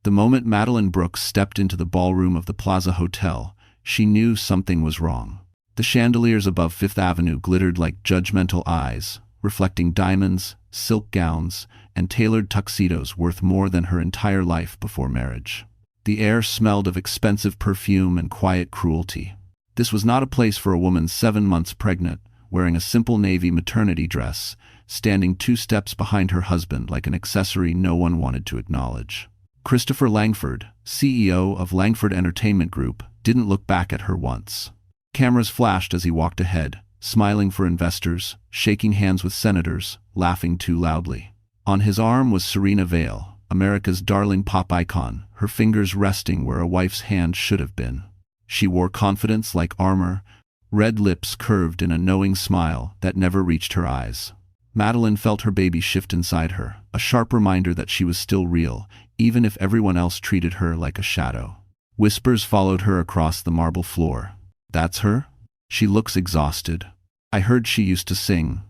The moment Madeline Brooks stepped into the ballroom of the Plaza Hotel, she knew something was wrong. The chandeliers above Fifth Avenue glittered like judgmental eyes, reflecting diamonds, silk gowns, and tailored tuxedos worth more than her entire life before marriage. The air smelled of expensive perfume and quiet cruelty. This was not a place for a woman 7 months pregnant, wearing a simple navy maternity dress, standing 2 steps behind her husband like an accessory no one wanted to acknowledge. Christopher Langford, CEO of Langford Entertainment Group, didn't look back at her once. Cameras flashed as he walked ahead, smiling for investors, shaking hands with senators, laughing too loudly. On his arm was Serena Vale, America's darling pop icon, her fingers resting where a wife's hand should have been. She wore confidence like armor, red lips curved in a knowing smile that never reached her eyes. Madeline felt her baby shift inside her, a sharp reminder that she was still real, even if everyone else treated her like a shadow. Whispers followed her across the marble floor. "That's her? She looks exhausted. I heard she used to sing.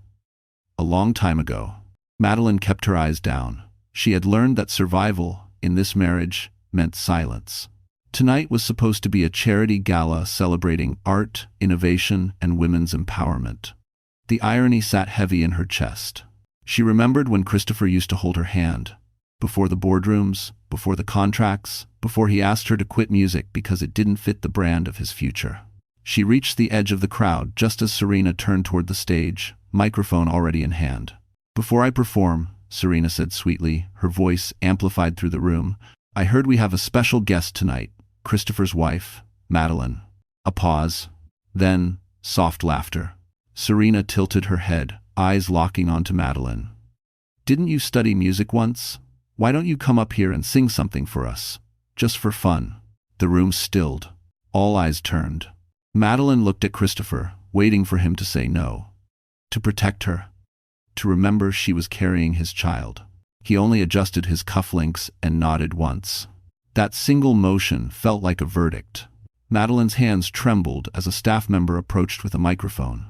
A long time ago." Madeline kept her eyes down. She had learned that survival, in this marriage, meant silence. Tonight was supposed to be a charity gala celebrating art, innovation, and women's empowerment. The irony sat heavy in her chest. She remembered when Christopher used to hold her hand. Before the boardrooms, before the contracts, before he asked her to quit music because it didn't fit the brand of his future. She reached the edge of the crowd just as Serena turned toward the stage, microphone already in hand. "Before I perform," Serena said sweetly, her voice amplified through the room, "I heard we have a special guest tonight, Christopher's wife, Madeline." A pause. Then, soft laughter. Serena tilted her head, eyes locking onto Madeline. "Didn't you study music once? Why don't you come up here and sing something for us? Just for fun." The room stilled. All eyes turned. Madeline looked at Christopher, waiting for him to say no. To protect her. To remember she was carrying his child. He only adjusted his cufflinks and nodded once. That single motion felt like a verdict. Madeline's hands trembled as a staff member approached with a microphone.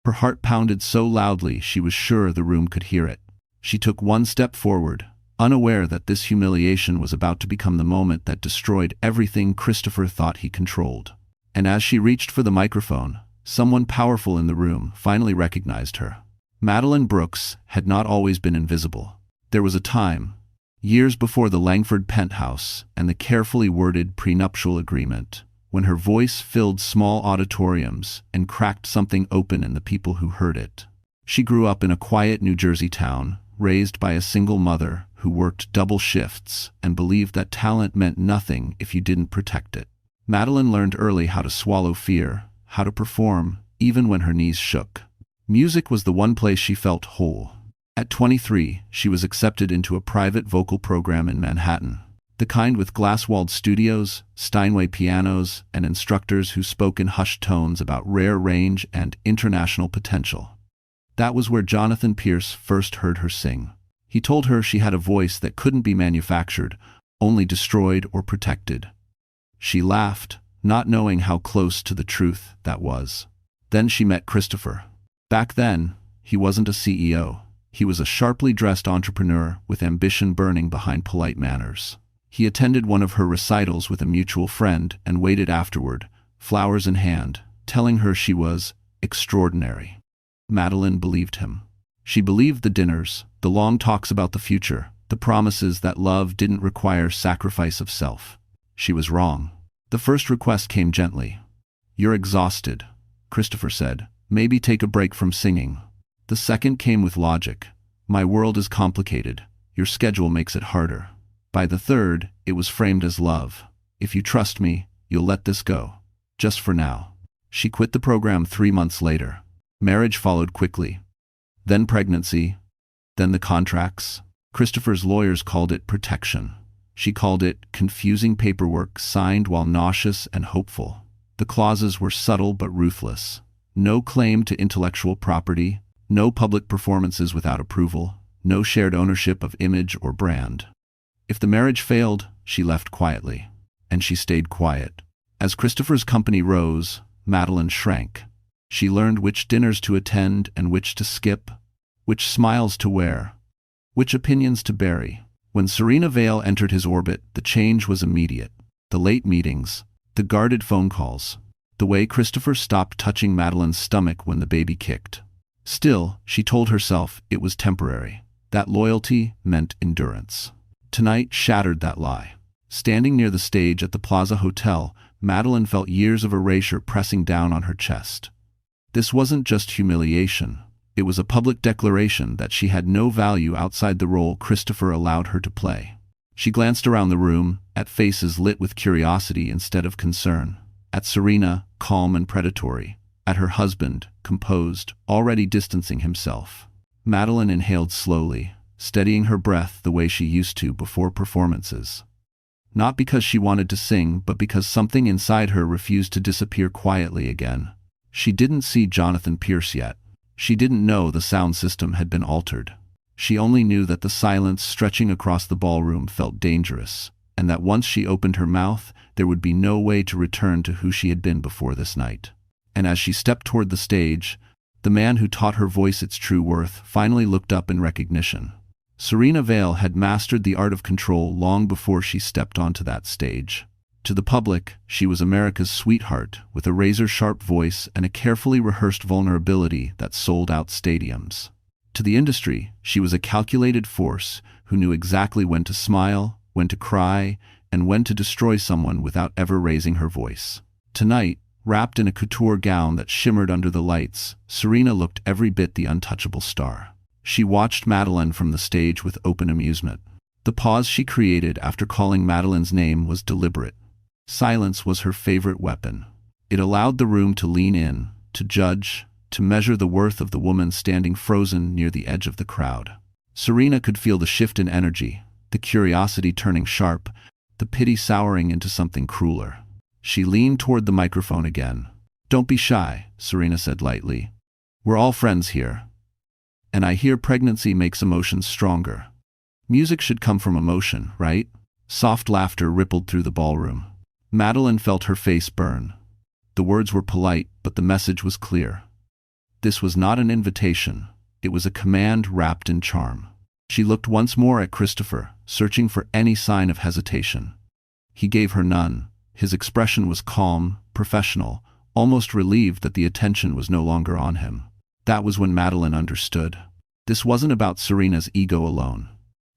Her heart pounded so loudly she was sure the room could hear it. She took one step forward, unaware that this humiliation was about to become the moment that destroyed everything Christopher thought he controlled. And as she reached for the microphone, someone powerful in the room finally recognized her. Madeline Brooks had not always been invisible. There was a time, years before the Langford penthouse and the carefully worded prenuptial agreement, when her voice filled small auditoriums and cracked something open in the people who heard it. She grew up in a quiet New Jersey town, raised by a single mother who worked double shifts and believed that talent meant nothing if you didn't protect it. Madeline learned early how to swallow fear, how to perform, even when her knees shook. Music was the one place she felt whole. At 23, she was accepted into a private vocal program in Manhattan. The kind with glass-walled studios, Steinway pianos, and instructors who spoke in hushed tones about rare range and international potential. That was where Jonathan Pierce first heard her sing. He told her she had a voice that couldn't be manufactured, only destroyed or protected. She laughed, not knowing how close to the truth that was. Then she met Christopher. Back then, he wasn't a CEO. He was a sharply dressed entrepreneur with ambition burning behind polite manners. He attended one of her recitals with a mutual friend and waited afterward, flowers in hand, telling her she was extraordinary. Madeline believed him. She believed the dinners, the long talks about the future, the promises that love didn't require sacrifice of self. She was wrong. The first request came gently. "You're exhausted," Christopher said. "Maybe take a break from singing." The second came with logic. "My world is complicated. Your schedule makes it harder." By the third, it was framed as love. "If you trust me, you'll let this go. Just for now." She quit the program 3 months later. Marriage followed quickly. Then pregnancy. Then the contracts. Christopher's lawyers called it protection. She called it confusing paperwork signed while nauseous and hopeful. The clauses were subtle but ruthless. No claim to intellectual property, no public performances without approval, no shared ownership of image or brand. If the marriage failed, she left quietly. And she stayed quiet. As Christopher's company rose, Madeline shrank. She learned which dinners to attend and which to skip, which smiles to wear, which opinions to bury. When Serena Vale entered his orbit, the change was immediate. The late meetings, the guarded phone calls, the way Christopher stopped touching Madeline's stomach when the baby kicked. Still, she told herself it was temporary. That loyalty meant endurance. Tonight shattered that lie. Standing near the stage at the Plaza Hotel, Madeline felt years of erasure pressing down on her chest. This wasn't just humiliation. It was a public declaration that she had no value outside the role Christopher allowed her to play. She glanced around the room, at faces lit with curiosity instead of concern. At Serena, calm and predatory. At her husband, composed, already distancing himself. Madeline inhaled slowly, steadying her breath the way she used to before performances. Not because she wanted to sing, but because something inside her refused to disappear quietly again. She didn't see Jonathan Pierce yet. She didn't know the sound system had been altered. She only knew that the silence stretching across the ballroom felt dangerous, and that once she opened her mouth, there would be no way to return to who she had been before this night. And as she stepped toward the stage, the man who taught her voice its true worth finally looked up in recognition. Serena Vale had mastered the art of control long before she stepped onto that stage. To the public, she was America's sweetheart, with a razor-sharp voice and a carefully rehearsed vulnerability that sold out stadiums. To the industry, she was a calculated force who knew exactly when to smile, when to cry, and when to destroy someone without ever raising her voice. Tonight, wrapped in a couture gown that shimmered under the lights, Serena looked every bit the untouchable star. She watched Madeline from the stage with open amusement. The pause she created after calling Madeline's name was deliberate. Silence was her favorite weapon. It allowed the room to lean in, to judge, to measure the worth of the woman standing frozen near the edge of the crowd. Serena could feel the shift in energy, the curiosity turning sharp, the pity souring into something crueler. She leaned toward the microphone again. "Don't be shy," Serena said lightly. "We're all friends here. And I hear pregnancy makes emotions stronger. Music should come from emotion, right?" Soft laughter rippled through the ballroom. Madeline felt her face burn. The words were polite, but the message was clear. This was not an invitation. It was a command wrapped in charm. She looked once more at Christopher, searching for any sign of hesitation. He gave her none. His expression was calm, professional, almost relieved that the attention was no longer on him. That was when Madeline understood. This wasn't about Serena's ego alone.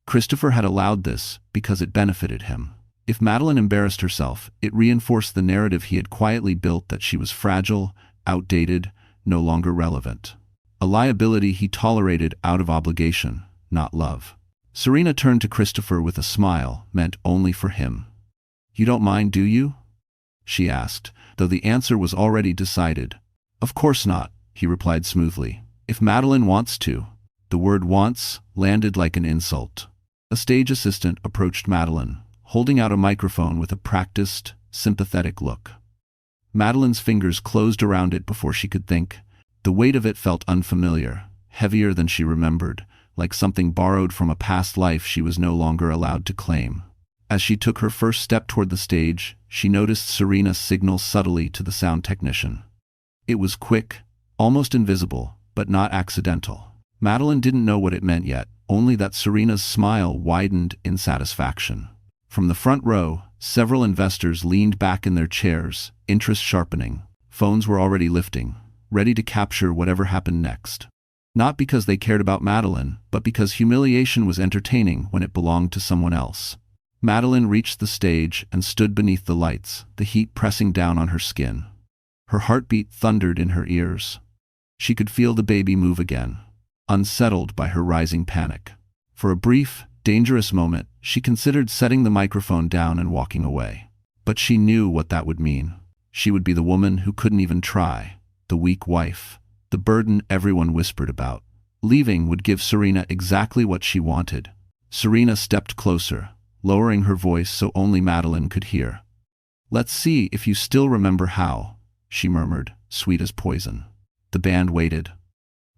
Christopher had allowed this because it benefited him. If Madeline embarrassed herself, it reinforced the narrative he had quietly built that she was fragile, outdated, no longer relevant. A liability he tolerated out of obligation, not love. Serena turned to Christopher with a smile meant only for him. "You don't mind, do you?" she asked, though the answer was already decided. "Of course not," he replied smoothly. "If Madeline wants to." The word "wants" landed like an insult. A stage assistant approached Madeline, holding out a microphone with a practiced, sympathetic look. Madeline's fingers closed around it before she could think. The weight of it felt unfamiliar, heavier than she remembered, like something borrowed from a past life she was no longer allowed to claim. As she took her first step toward the stage, she noticed Serena signal subtly to the sound technician. It was quick, almost invisible, but not accidental. Madeline didn't know what it meant yet, only that Serena's smile widened in satisfaction. From the front row, several investors leaned back in their chairs, interest sharpening. Phones were already lifting, ready to capture whatever happened next. Not because they cared about Madeline, but because humiliation was entertaining when it belonged to someone else. Madeline reached the stage and stood beneath the lights, the heat pressing down on her skin. Her heartbeat thundered in her ears. She could feel the baby move again, unsettled by her rising panic. For a brief, dangerous moment, she considered setting the microphone down and walking away. But she knew what that would mean. She would be the woman who couldn't even try, the weak wife, the burden everyone whispered about. Leaving would give Serena exactly what she wanted. Serena stepped closer, lowering her voice so only Madeline could hear. "Let's see if you still remember how," she murmured, sweet as poison. The band waited.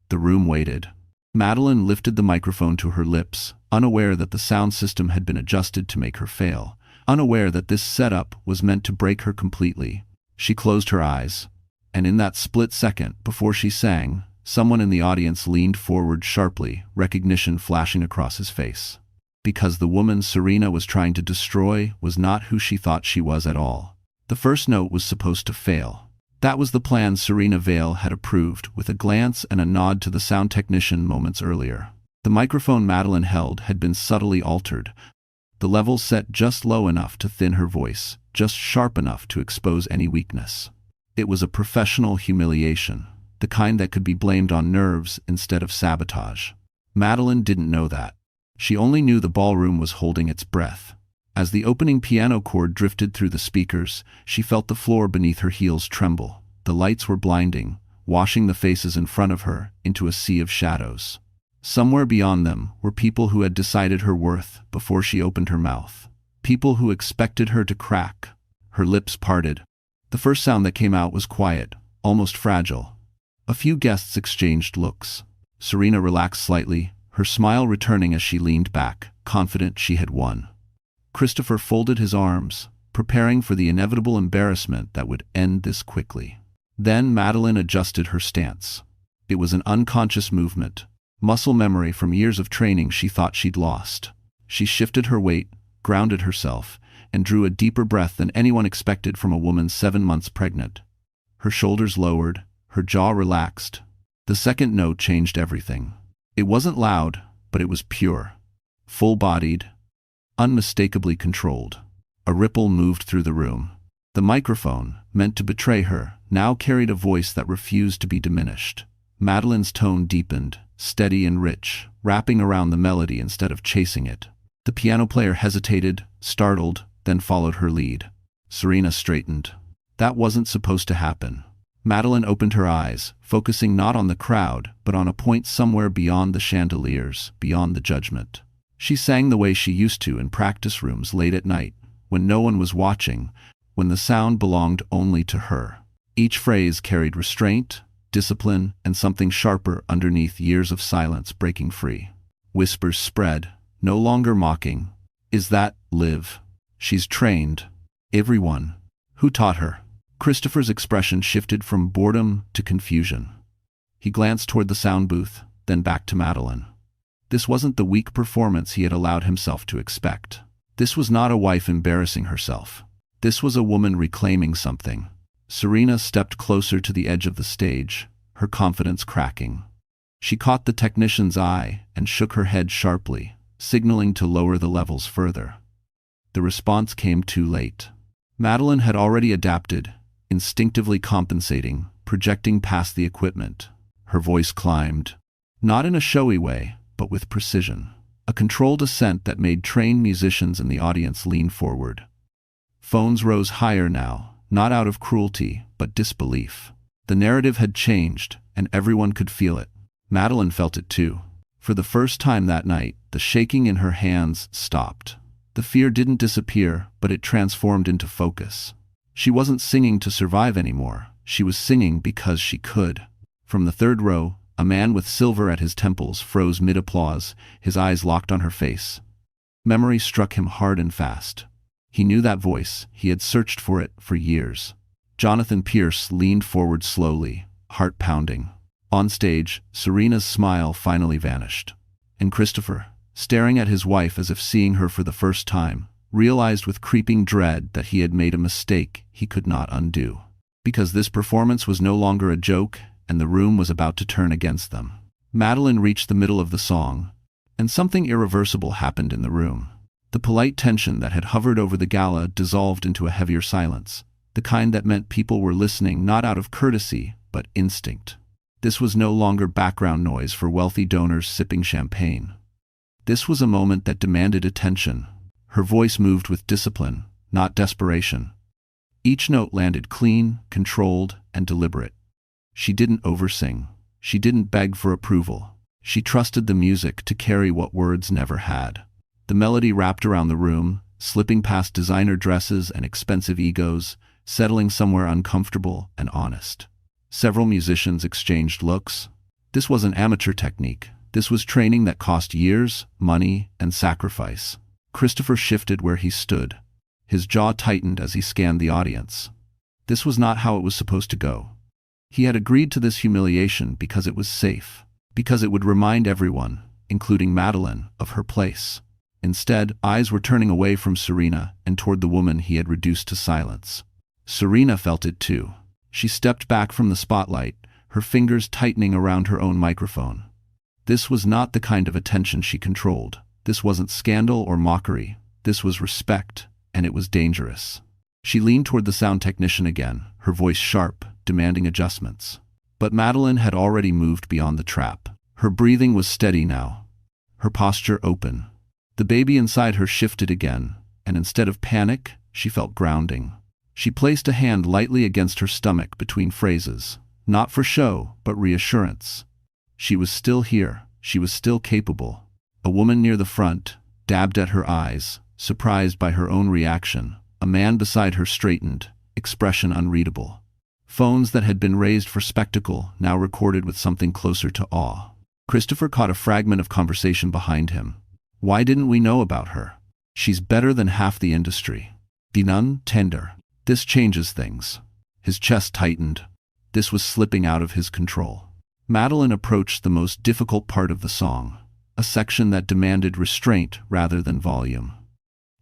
The room waited. Madeline lifted the microphone to her lips, unaware that the sound system had been adjusted to make her fail, unaware that this setup was meant to break her completely. She closed her eyes, and in that split second before she sang, someone in the audience leaned forward sharply, recognition flashing across his face. because the woman Serena was trying to destroy was not who she thought she was at all. The first note was supposed to fail. That was the plan Serena Vale had approved, with a glance and a nod to the sound technician moments earlier. The microphone Madeline held had been subtly altered, the level set just low enough to thin her voice, just sharp enough to expose any weakness. It was a professional humiliation, the kind that could be blamed on nerves instead of sabotage. Madeline didn't know that. She only knew the ballroom was holding its breath. As the opening piano chord drifted through the speakers, she felt the floor beneath her heels tremble. The lights were blinding, washing the faces in front of her into a sea of shadows. Somewhere beyond them were people who had decided her worth before she opened her mouth. People who expected her to crack. Her lips parted. The first sound that came out was quiet, almost fragile. A few guests exchanged looks. Serena relaxed slightly, her smile returning as she leaned back, confident she had won. Christopher folded his arms, preparing for the inevitable embarrassment that would end this quickly. Then Madeline adjusted her stance. It was an unconscious movement, muscle memory from years of training she thought she'd lost. She shifted her weight, grounded herself, and drew a deeper breath than anyone expected from a woman 7 months pregnant. Her shoulders lowered, her jaw relaxed. The second note changed everything. It wasn't loud, but it was pure, full-bodied, unmistakably controlled. A ripple moved through the room. The microphone, meant to betray her, now carried a voice that refused to be diminished. Madeline's tone deepened, steady and rich, wrapping around the melody instead of chasing it. The piano player hesitated, startled, then followed her lead. Serena straightened. That wasn't supposed to happen. Madeline opened her eyes, focusing not on the crowd, but on a point somewhere beyond the chandeliers, beyond the judgment. She sang the way she used to in practice rooms late at night, when no one was watching, when the sound belonged only to her. Each phrase carried restraint, discipline, and something sharper underneath years of silence breaking free. Whispers spread, no longer mocking. Is that Liv? She's trained. Everyone. Who taught her? Christopher's expression shifted from boredom to confusion. He glanced toward the sound booth, then back to Madeline. This wasn't the weak performance he had allowed himself to expect. This was not a wife embarrassing herself. This was a woman reclaiming something. Serena stepped closer to the edge of the stage, her confidence cracking. She caught the technician's eye and shook her head sharply, signaling to lower the levels further. The response came too late. Madeline had already adapted, instinctively compensating, projecting past the equipment. Her voice climbed, not in a showy way, but with precision. A controlled ascent that made trained musicians in the audience lean forward. Phones rose higher now, not out of cruelty, but disbelief. The narrative had changed, and everyone could feel it. Madeline felt it too. For the first time that night, the shaking in her hands stopped. The fear didn't disappear, but it transformed into focus. She wasn't singing to survive anymore. She was singing because she could. From the third row, a man with silver at his temples froze mid-applause, his eyes locked on her face. Memory struck him hard and fast. He knew that voice. He had searched for it for years. Jonathan Pierce leaned forward slowly, heart pounding. On stage, Serena's smile finally vanished. And Christopher, staring at his wife as if seeing her for the first time, realized with creeping dread that he had made a mistake he could not undo. Because this performance was no longer a joke, and the room was about to turn against them. Madeline reached the middle of the song, and something irreversible happened in the room. The polite tension that had hovered over the gala dissolved into a heavier silence, the kind that meant people were listening not out of courtesy, but instinct. This was no longer background noise for wealthy donors sipping champagne. This was a moment that demanded attention. Her voice moved with discipline, not desperation. Each note landed clean, controlled, and deliberate. She didn't oversing. She didn't beg for approval. She trusted the music to carry what words never had. The melody wrapped around the room, slipping past designer dresses and expensive egos, settling somewhere uncomfortable and honest. Several musicians exchanged looks. This wasn't amateur technique. This was training that cost years, money, and sacrifice. Christopher shifted where he stood. His jaw tightened as he scanned the audience. This was not how it was supposed to go. He had agreed to this humiliation because it was safe, because it would remind everyone, including Madeline, of her place. Instead, eyes were turning away from Serena and toward the woman he had reduced to silence. Serena felt it too. She stepped back from the spotlight, her fingers tightening around her own microphone. This was not the kind of attention she controlled. This wasn't scandal or mockery. This was respect, and it was dangerous. She leaned toward the sound technician again, her voice sharp, demanding adjustments. But Madeline had already moved beyond the trap. Her breathing was steady now, her posture open. The baby inside her shifted again, and instead of panic, she felt grounding. She placed a hand lightly against her stomach between phrases, not for show, but reassurance. She was still here. She was still capable. A woman near the front dabbed at her eyes, surprised by her own reaction. A man beside her straightened, expression unreadable. Phones that had been raised for spectacle now recorded with something closer to awe. Christopher caught a fragment of conversation behind him. Why didn't we know about her? She's better than half the industry. Dinan tender. This changes things. His chest tightened. This was slipping out of his control. Madeline approached the most difficult part of the song, a section that demanded restraint rather than volume.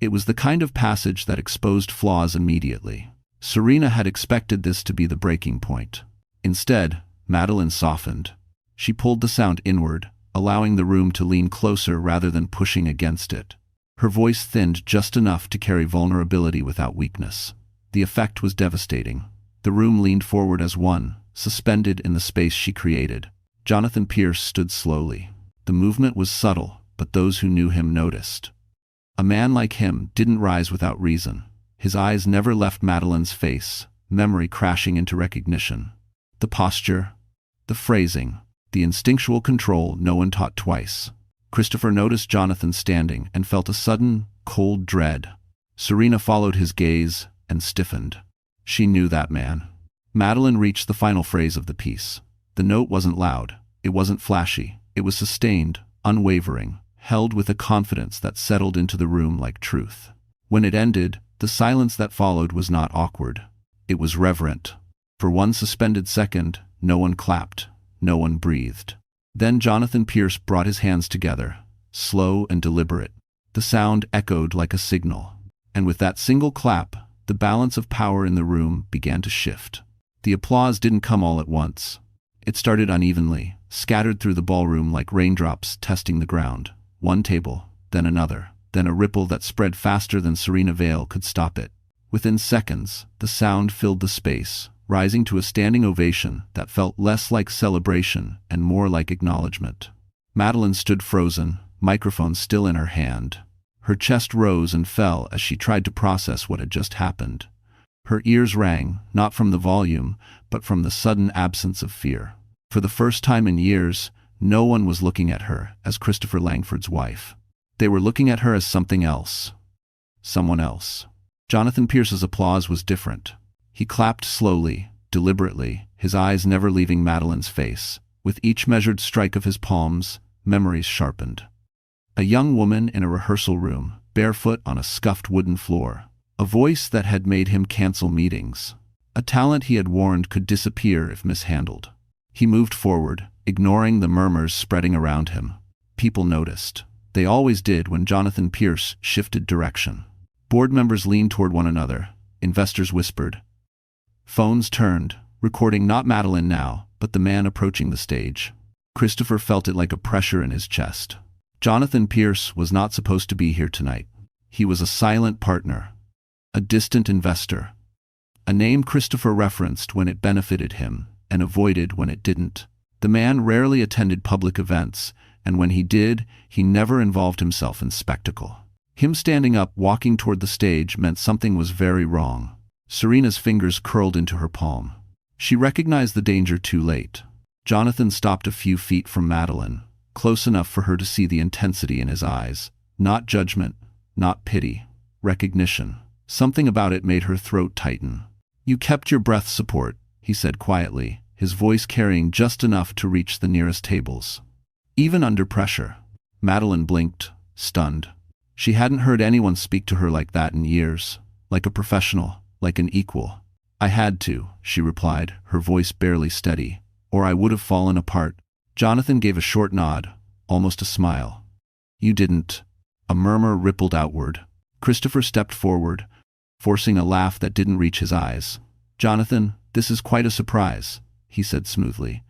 It was the kind of passage that exposed flaws immediately. Serena had expected this to be the breaking point. Instead, Madeline softened. She pulled the sound inward, allowing the room to lean closer rather than pushing against it. Her voice thinned just enough to carry vulnerability without weakness. The effect was devastating. The room leaned forward as one, suspended in the space she created. Jonathan Pierce stood slowly. The movement was subtle, but those who knew him noticed. A man like him didn't rise without reason. His eyes never left Madeline's face, memory crashing into recognition. The posture, the phrasing, the instinctual control no one taught twice. Christopher noticed Jonathan standing and felt a sudden, cold dread. Serena followed his gaze and stiffened. She knew that man. Madeline reached the final phrase of the piece. The note wasn't loud. It wasn't flashy. It was sustained, unwavering, held with a confidence that settled into the room like truth. When it ended, the silence that followed was not awkward. It was reverent. For one suspended second, no one clapped. No one breathed. Then Jonathan Pierce brought his hands together, slow and deliberate. The sound echoed like a signal. And with that single clap, the balance of power in the room began to shift. The applause didn't come all at once. It started unevenly, scattered through the ballroom like raindrops testing the ground. One table, then another, then a ripple that spread faster than Serena Vale could stop it. Within seconds, the sound filled the space, rising to a standing ovation that felt less like celebration and more like acknowledgement. Madeline stood frozen, microphone still in her hand. Her chest rose and fell as she tried to process what had just happened. Her ears rang, not from the volume, but from the sudden absence of fear. For the first time in years, no one was looking at her as Christopher Langford's wife. They were looking at her as something else. Someone else. Jonathan Pierce's applause was different. He clapped slowly, deliberately, his eyes never leaving Madeline's face. With each measured strike of his palms, memories sharpened. A young woman in a rehearsal room, barefoot on a scuffed wooden floor. A voice that had made him cancel meetings. A talent he had warned could disappear if mishandled. He moved forward, ignoring the murmurs spreading around him. People noticed. They always did when Jonathan Pierce shifted direction. Board members leaned toward one another. Investors whispered. Phones turned, recording not Madeline now, but the man approaching the stage. Christopher felt it like a pressure in his chest. Jonathan Pierce was not supposed to be here tonight. He was a silent partner, a distant investor, a name Christopher referenced when it benefited him and avoided when it didn't. The man rarely attended public events, and when he did, he never involved himself in spectacle. Him standing up, walking toward the stage, meant something was very wrong. Serena's fingers curled into her palm. She recognized the danger too late. Jonathan stopped a few feet from Madeline, close enough for her to see the intensity in his eyes. Not judgment, not pity, recognition. Something about it made her throat tighten. You kept your breath support, he said quietly, his voice carrying just enough to reach the nearest tables. Even under pressure. Madeline blinked, stunned. She hadn't heard anyone speak to her like that in years, like a professional, like an equal. I had to, she replied, her voice barely steady, or I would have fallen apart. Jonathan gave a short nod, almost a smile. You didn't. A murmur rippled outward. Christopher stepped forward, forcing a laugh that didn't reach his eyes. "Jonathan, this is quite a surprise," he said smoothly.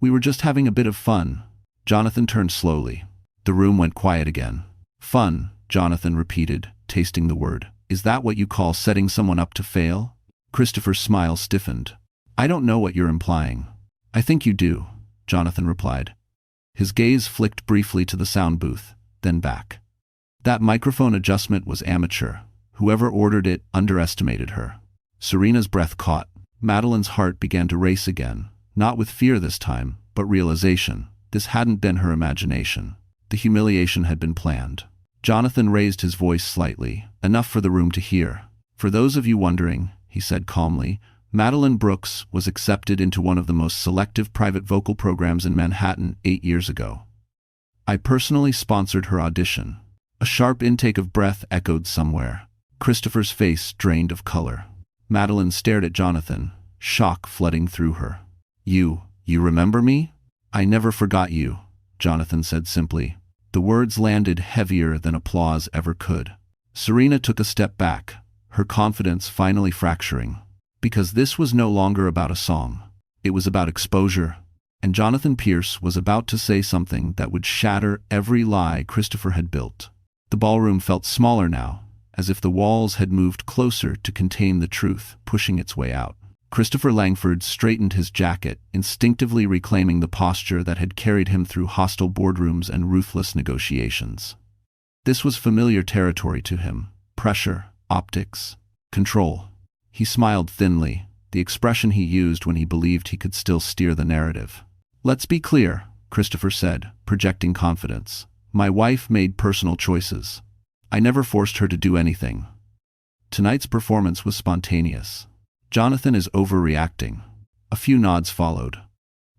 "We were just having a bit of fun." Jonathan turned slowly. The room went quiet again. "Fun," Jonathan repeated, tasting the word. "Is that what you call setting someone up to fail?" Christopher's smile stiffened. "I don't know what you're implying." "I think you do," Jonathan replied. His gaze flicked briefly to the sound booth, then back. That microphone adjustment was amateur. Whoever ordered it underestimated her. Serena's breath caught. Madeline's heart began to race again, not with fear this time, but realization. This hadn't been her imagination. The humiliation had been planned. Jonathan raised his voice slightly, enough for the room to hear. "For those of you wondering," he said calmly, "Madeline Brooks was accepted into one of the most selective private vocal programs in Manhattan 8 years ago. I personally sponsored her audition." A sharp intake of breath echoed somewhere. Christopher's face drained of color. Madeline stared at Jonathan, shock flooding through her. You remember me?" "I never forgot you," Jonathan said simply. The words landed heavier than applause ever could. Serena took a step back, her confidence finally fracturing. Because this was no longer about a song. It was about exposure, and Jonathan Pierce was about to say something that would shatter every lie Christopher had built. The ballroom felt smaller now, as if the walls had moved closer to contain the truth, pushing its way out. Christopher Langford straightened his jacket, instinctively reclaiming the posture that had carried him through hostile boardrooms and ruthless negotiations. This was familiar territory to him. Pressure, optics, control. He smiled thinly, the expression he used when he believed he could still steer the narrative. "Let's be clear," Christopher said, projecting confidence. "My wife made personal choices. I never forced her to do anything. Tonight's performance was spontaneous." "Jonathan is overreacting." A few nods followed.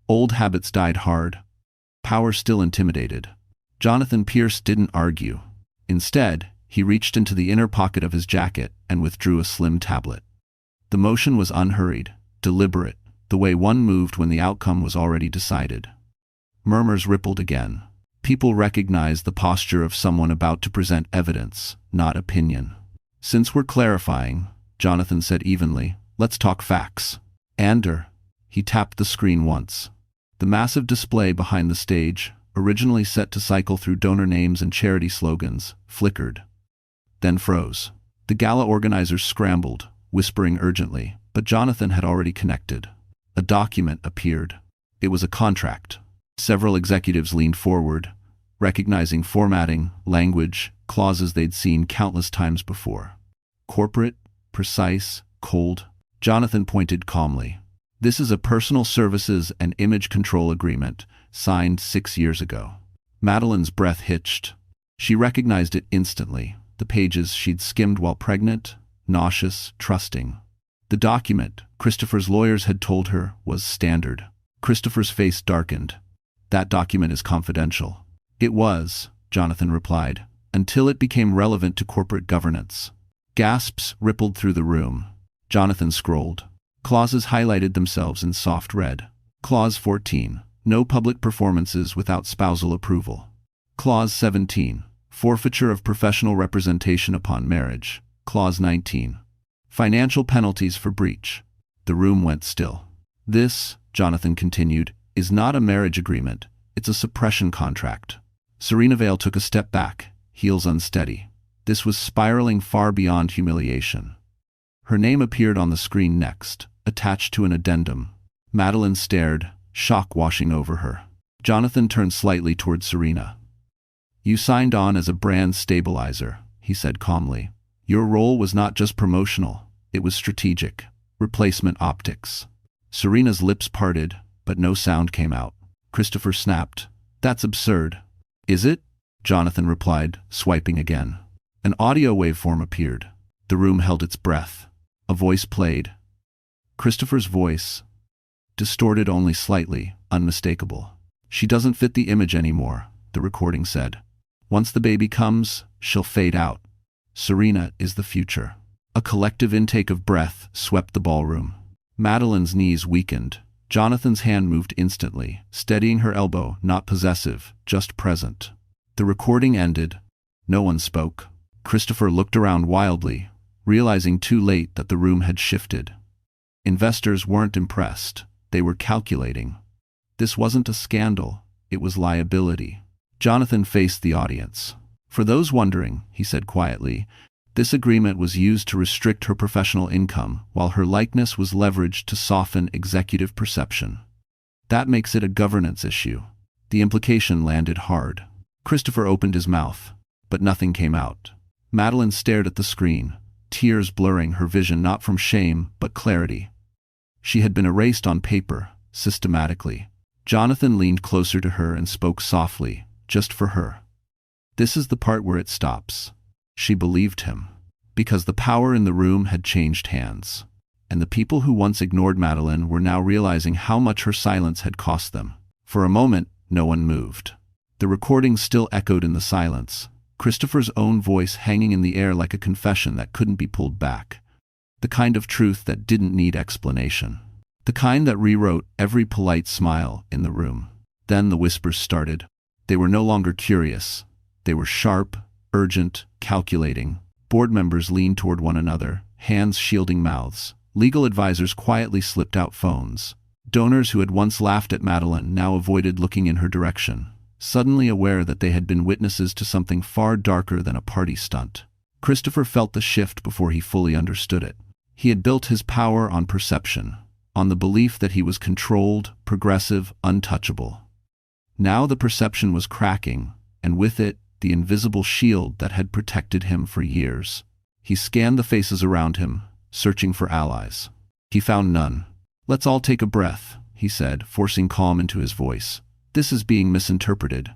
Old habits died hard. Power still intimidated. Jonathan Pierce didn't argue. Instead, he reached into the inner pocket of his jacket and withdrew a slim tablet. The motion was unhurried, deliberate, the way one moved when the outcome was already decided. Murmurs rippled again. People recognized the posture of someone about to present evidence, not opinion. "Since we're clarifying," Jonathan said evenly, "let's talk facts." He tapped the screen once. The massive display behind the stage, originally set to cycle through donor names and charity slogans, flickered, then froze. The gala organizers scrambled, whispering urgently, but Jonathan had already connected. A document appeared. It was a contract. Several executives leaned forward, recognizing formatting, language, clauses they'd seen countless times before. Corporate, precise, cold. Jonathan pointed calmly. "This is a personal services and image control agreement, signed 6 years ago." Madeline's breath hitched. She recognized it instantly, the pages she'd skimmed while pregnant, nauseous, trusting. The document, Christopher's lawyers had told her, was standard. Christopher's face darkened. "That document is confidential." "It was," Jonathan replied, "until it became relevant to corporate governance." Gasps rippled through the room. Jonathan scrolled. Clauses highlighted themselves in soft red. Clause 14. No public performances without spousal approval. Clause 17. Forfeiture of professional representation upon marriage. Clause 19. Financial penalties for breach. The room went still. "This," Jonathan continued, "is not a marriage agreement. It's a suppression contract." Serena Vale took a step back, heels unsteady. This was spiraling far beyond humiliation. Her name appeared on the screen next, attached to an addendum. Madeline stared, shock washing over her. Jonathan turned slightly toward Serena. "You signed on as a brand stabilizer," he said calmly. "Your role was not just promotional, it was strategic. Replacement optics." Serena's lips parted, but no sound came out. Christopher snapped. "That's absurd." "Is it?" Jonathan replied, swiping again. An audio waveform appeared. The room held its breath. A voice played. Christopher's voice, distorted only slightly, unmistakable. "She doesn't fit the image anymore," the recording said. "Once the baby comes, she'll fade out. Serena is the future." A collective intake of breath swept the ballroom. Madeline's knees weakened. Jonathan's hand moved instantly, steadying her elbow, not possessive, just present. The recording ended. No one spoke. Christopher looked around wildly, realizing too late that the room had shifted. Investors weren't impressed. They were calculating. This wasn't a scandal. It was liability. Jonathan faced the audience. For those wondering, he said quietly, this agreement was used to restrict her professional income, while her likeness was leveraged to soften executive perception. That makes it a governance issue. The implication landed hard. Christopher opened his mouth, but nothing came out. Madeline stared at the screen, tears blurring her vision not from shame but clarity. She had been erased on paper, systematically. Jonathan leaned closer to her and spoke softly, just for her. This is the part where it stops. She believed him, because the power in the room had changed hands, and the people who once ignored Madeline were now realizing how much her silence had cost them. For a moment, no one moved. The recording still echoed in the silence, Christopher's own voice hanging in the air like a confession that couldn't be pulled back. The kind of truth that didn't need explanation. The kind that rewrote every polite smile in the room. Then the whispers started. They were no longer curious. They were sharp, urgent, calculating. Board members leaned toward one another, hands shielding mouths. Legal advisors quietly slipped out phones. Donors who had once laughed at Madeline now avoided looking in her direction, suddenly aware that they had been witnesses to something far darker than a party stunt. Christopher felt the shift before he fully understood it. He had built his power on perception, on the belief that he was controlled, progressive, untouchable. Now the perception was cracking, and with it, the invisible shield that had protected him for years. He scanned the faces around him, searching for allies. He found none. "Let's all take a breath," he said, forcing calm into his voice. "This is being misinterpreted.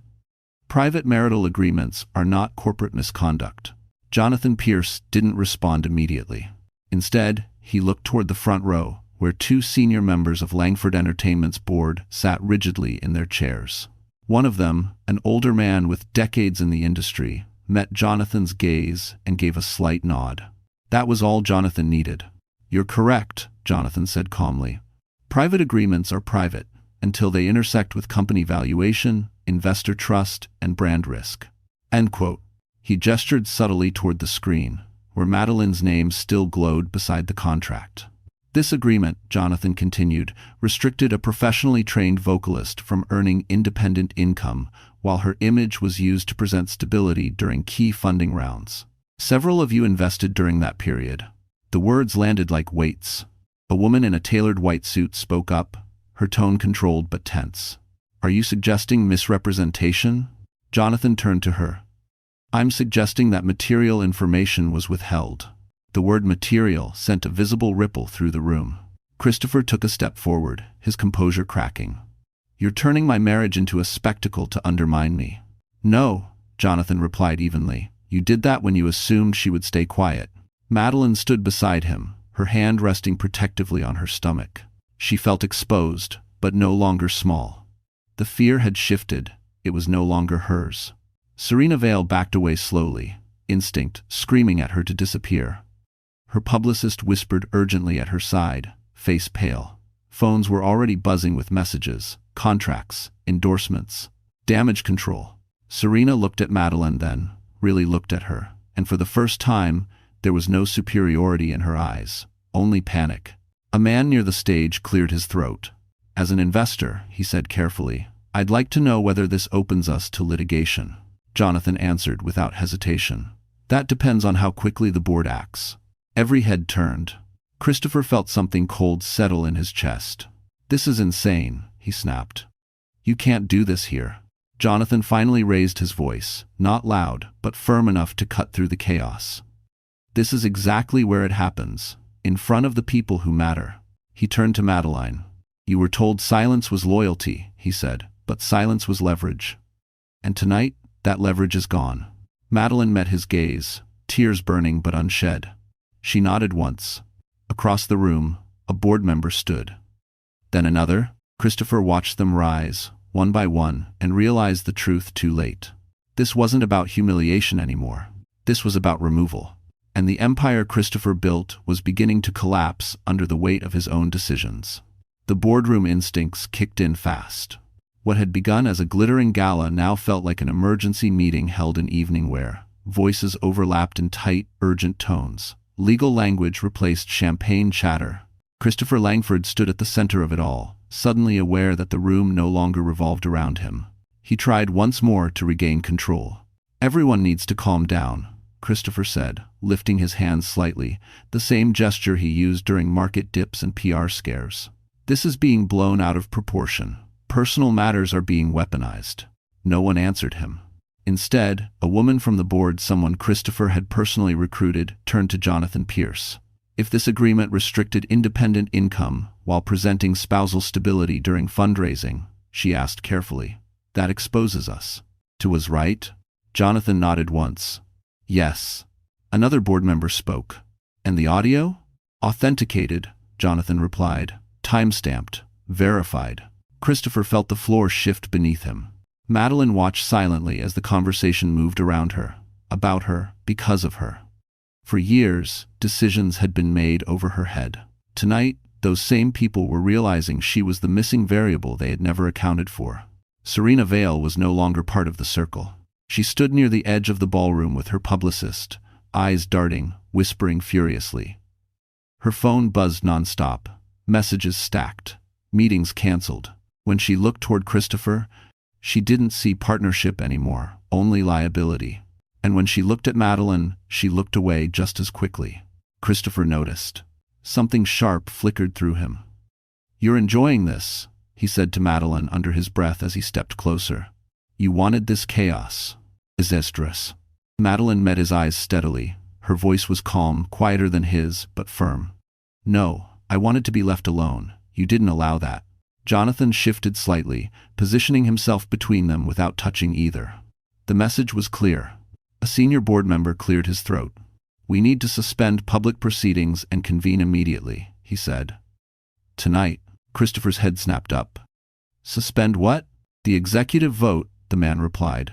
Private marital agreements are not corporate misconduct." Jonathan Pierce didn't respond immediately. Instead, he looked toward the front row, where two senior members of Langford Entertainment's board sat rigidly in their chairs. One of them, an older man with decades in the industry, met Jonathan's gaze and gave a slight nod. That was all Jonathan needed. "You're correct," Jonathan said calmly. "Private agreements are private until they intersect with company valuation, investor trust, and brand risk." End quote. He gestured subtly toward the screen, where Madeline's name still glowed beside the contract. This agreement, Jonathan continued, restricted a professionally trained vocalist from earning independent income, while her image was used to present stability during key funding rounds. "Several of you invested during that period." The words landed like weights. A woman in a tailored white suit spoke up, her tone controlled but tense. "Are you suggesting misrepresentation?" Jonathan turned to her. "I'm suggesting that material information was withheld." The word material sent a visible ripple through the room. Christopher took a step forward, his composure cracking. "You're turning my marriage into a spectacle to undermine me." "No," Jonathan replied evenly. "You did that when you assumed she would stay quiet." Madeline stood beside him, her hand resting protectively on her stomach. She felt exposed, but no longer small. The fear had shifted. It was no longer hers. Serena Vale backed away slowly, instinct screaming at her to disappear. Her publicist whispered urgently at her side, face pale. Phones were already buzzing with messages, contracts, endorsements, damage control. Serena looked at Madeline then, really looked at her, and for the first time, there was no superiority in her eyes, only panic. A man near the stage cleared his throat. "As an investor," he said carefully, "I'd like to know whether this opens us to litigation." Jonathan answered without hesitation. "That depends on how quickly the board acts." Every head turned. Christopher felt something cold settle in his chest. "This is insane," he snapped. "You can't do this here." Jonathan finally raised his voice, not loud, but firm enough to cut through the chaos. "This is exactly where it happens, in front of the people who matter." He turned to Madeline. "You were told silence was loyalty," he said, "but silence was leverage. And tonight, that leverage is gone." Madeline met his gaze, tears burning but unshed. She nodded once. Across the room, a board member stood. Then another. Christopher watched them rise, one by one, and realized the truth too late. This wasn't about humiliation anymore. This was about removal. And the empire Christopher built was beginning to collapse under the weight of his own decisions. The boardroom instincts kicked in fast. What had begun as a glittering gala now felt like an emergency meeting held in evening wear, Voices overlapped in tight, urgent tones. Legal language replaced champagne chatter. Christopher Langford stood at the center of it all, suddenly aware that the room no longer revolved around him. He tried once more to regain control. "Everyone needs to calm down," Christopher said, lifting his hands slightly, the same gesture he used during market dips and PR scares. "This is being blown out of proportion. Personal matters are being weaponized." No one answered him. Instead, a woman from the board someone Christopher had personally recruited turned to Jonathan Pierce. "If this agreement restricted independent income while presenting spousal stability during fundraising," she asked carefully, "that exposes us." "To was right?" Jonathan nodded once. "Yes." Another board member spoke. "And the audio?" "Authenticated," Jonathan replied. "Time-stamped. Verified." Christopher felt the floor shift beneath him. Madeline watched silently as the conversation moved around her, about her, because of her. For years, decisions had been made over her head. Tonight, those same people were realizing she was the missing variable they had never accounted for. Serena Vale was no longer part of the circle. She stood near the edge of the ballroom with her publicist, eyes darting, whispering furiously. Her phone buzzed nonstop, messages stacked, meetings canceled. When she looked toward Christopher, she didn't see partnership anymore, only liability. And when she looked at Madeline, she looked away just as quickly. Christopher noticed. Something sharp flickered through him. "You're enjoying this," he said to Madeline under his breath as he stepped closer. "You wanted this chaos. Mistress." Madeline met his eyes steadily. Her voice was calm, quieter than his, but firm. "No, I wanted to be left alone. You didn't allow that." Jonathan shifted slightly, positioning himself between them without touching either. The message was clear. A senior board member cleared his throat. "We need to suspend public proceedings and convene immediately," he said. "Tonight." Christopher's head snapped up. "Suspend what?" "The executive vote," the man replied.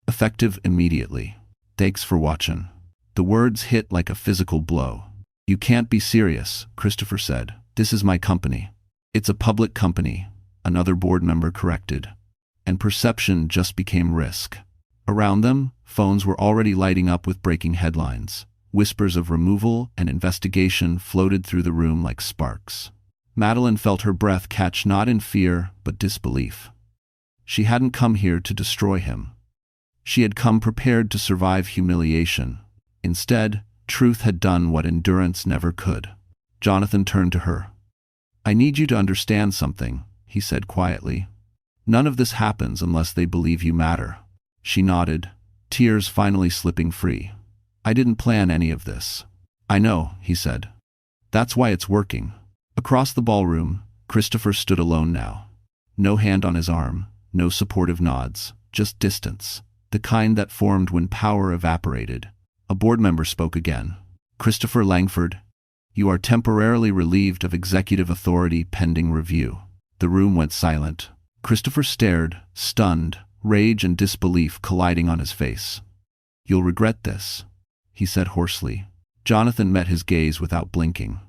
"Effective immediately. Thanks for watching." The words hit like a physical blow. "You can't be serious," Christopher said. "This is my company." "It's a public company," another board member corrected. And perception just became risk. Around them, phones were already lighting up with breaking headlines. Whispers of removal and investigation floated through the room like sparks. Madeline felt her breath catch not in fear, but disbelief. She hadn't come here to destroy him. She had come prepared to survive humiliation. Instead, truth had done what endurance never could. Jonathan turned to her. "I need you to understand something," he said quietly. "None of this happens unless they believe you matter." She nodded, tears finally slipping free. "I didn't plan any of this." "I know," he said. "That's why it's working." Across the ballroom, Christopher stood alone now. No hand on his arm, no supportive nods, just distance, the kind that formed when power evaporated. A board member spoke again. "Christopher Langford, you are temporarily relieved of executive authority pending review." The room went silent. Christopher stared, stunned, rage and disbelief colliding on his face. "You'll regret this," he said hoarsely. Jonathan met his gaze without blinking.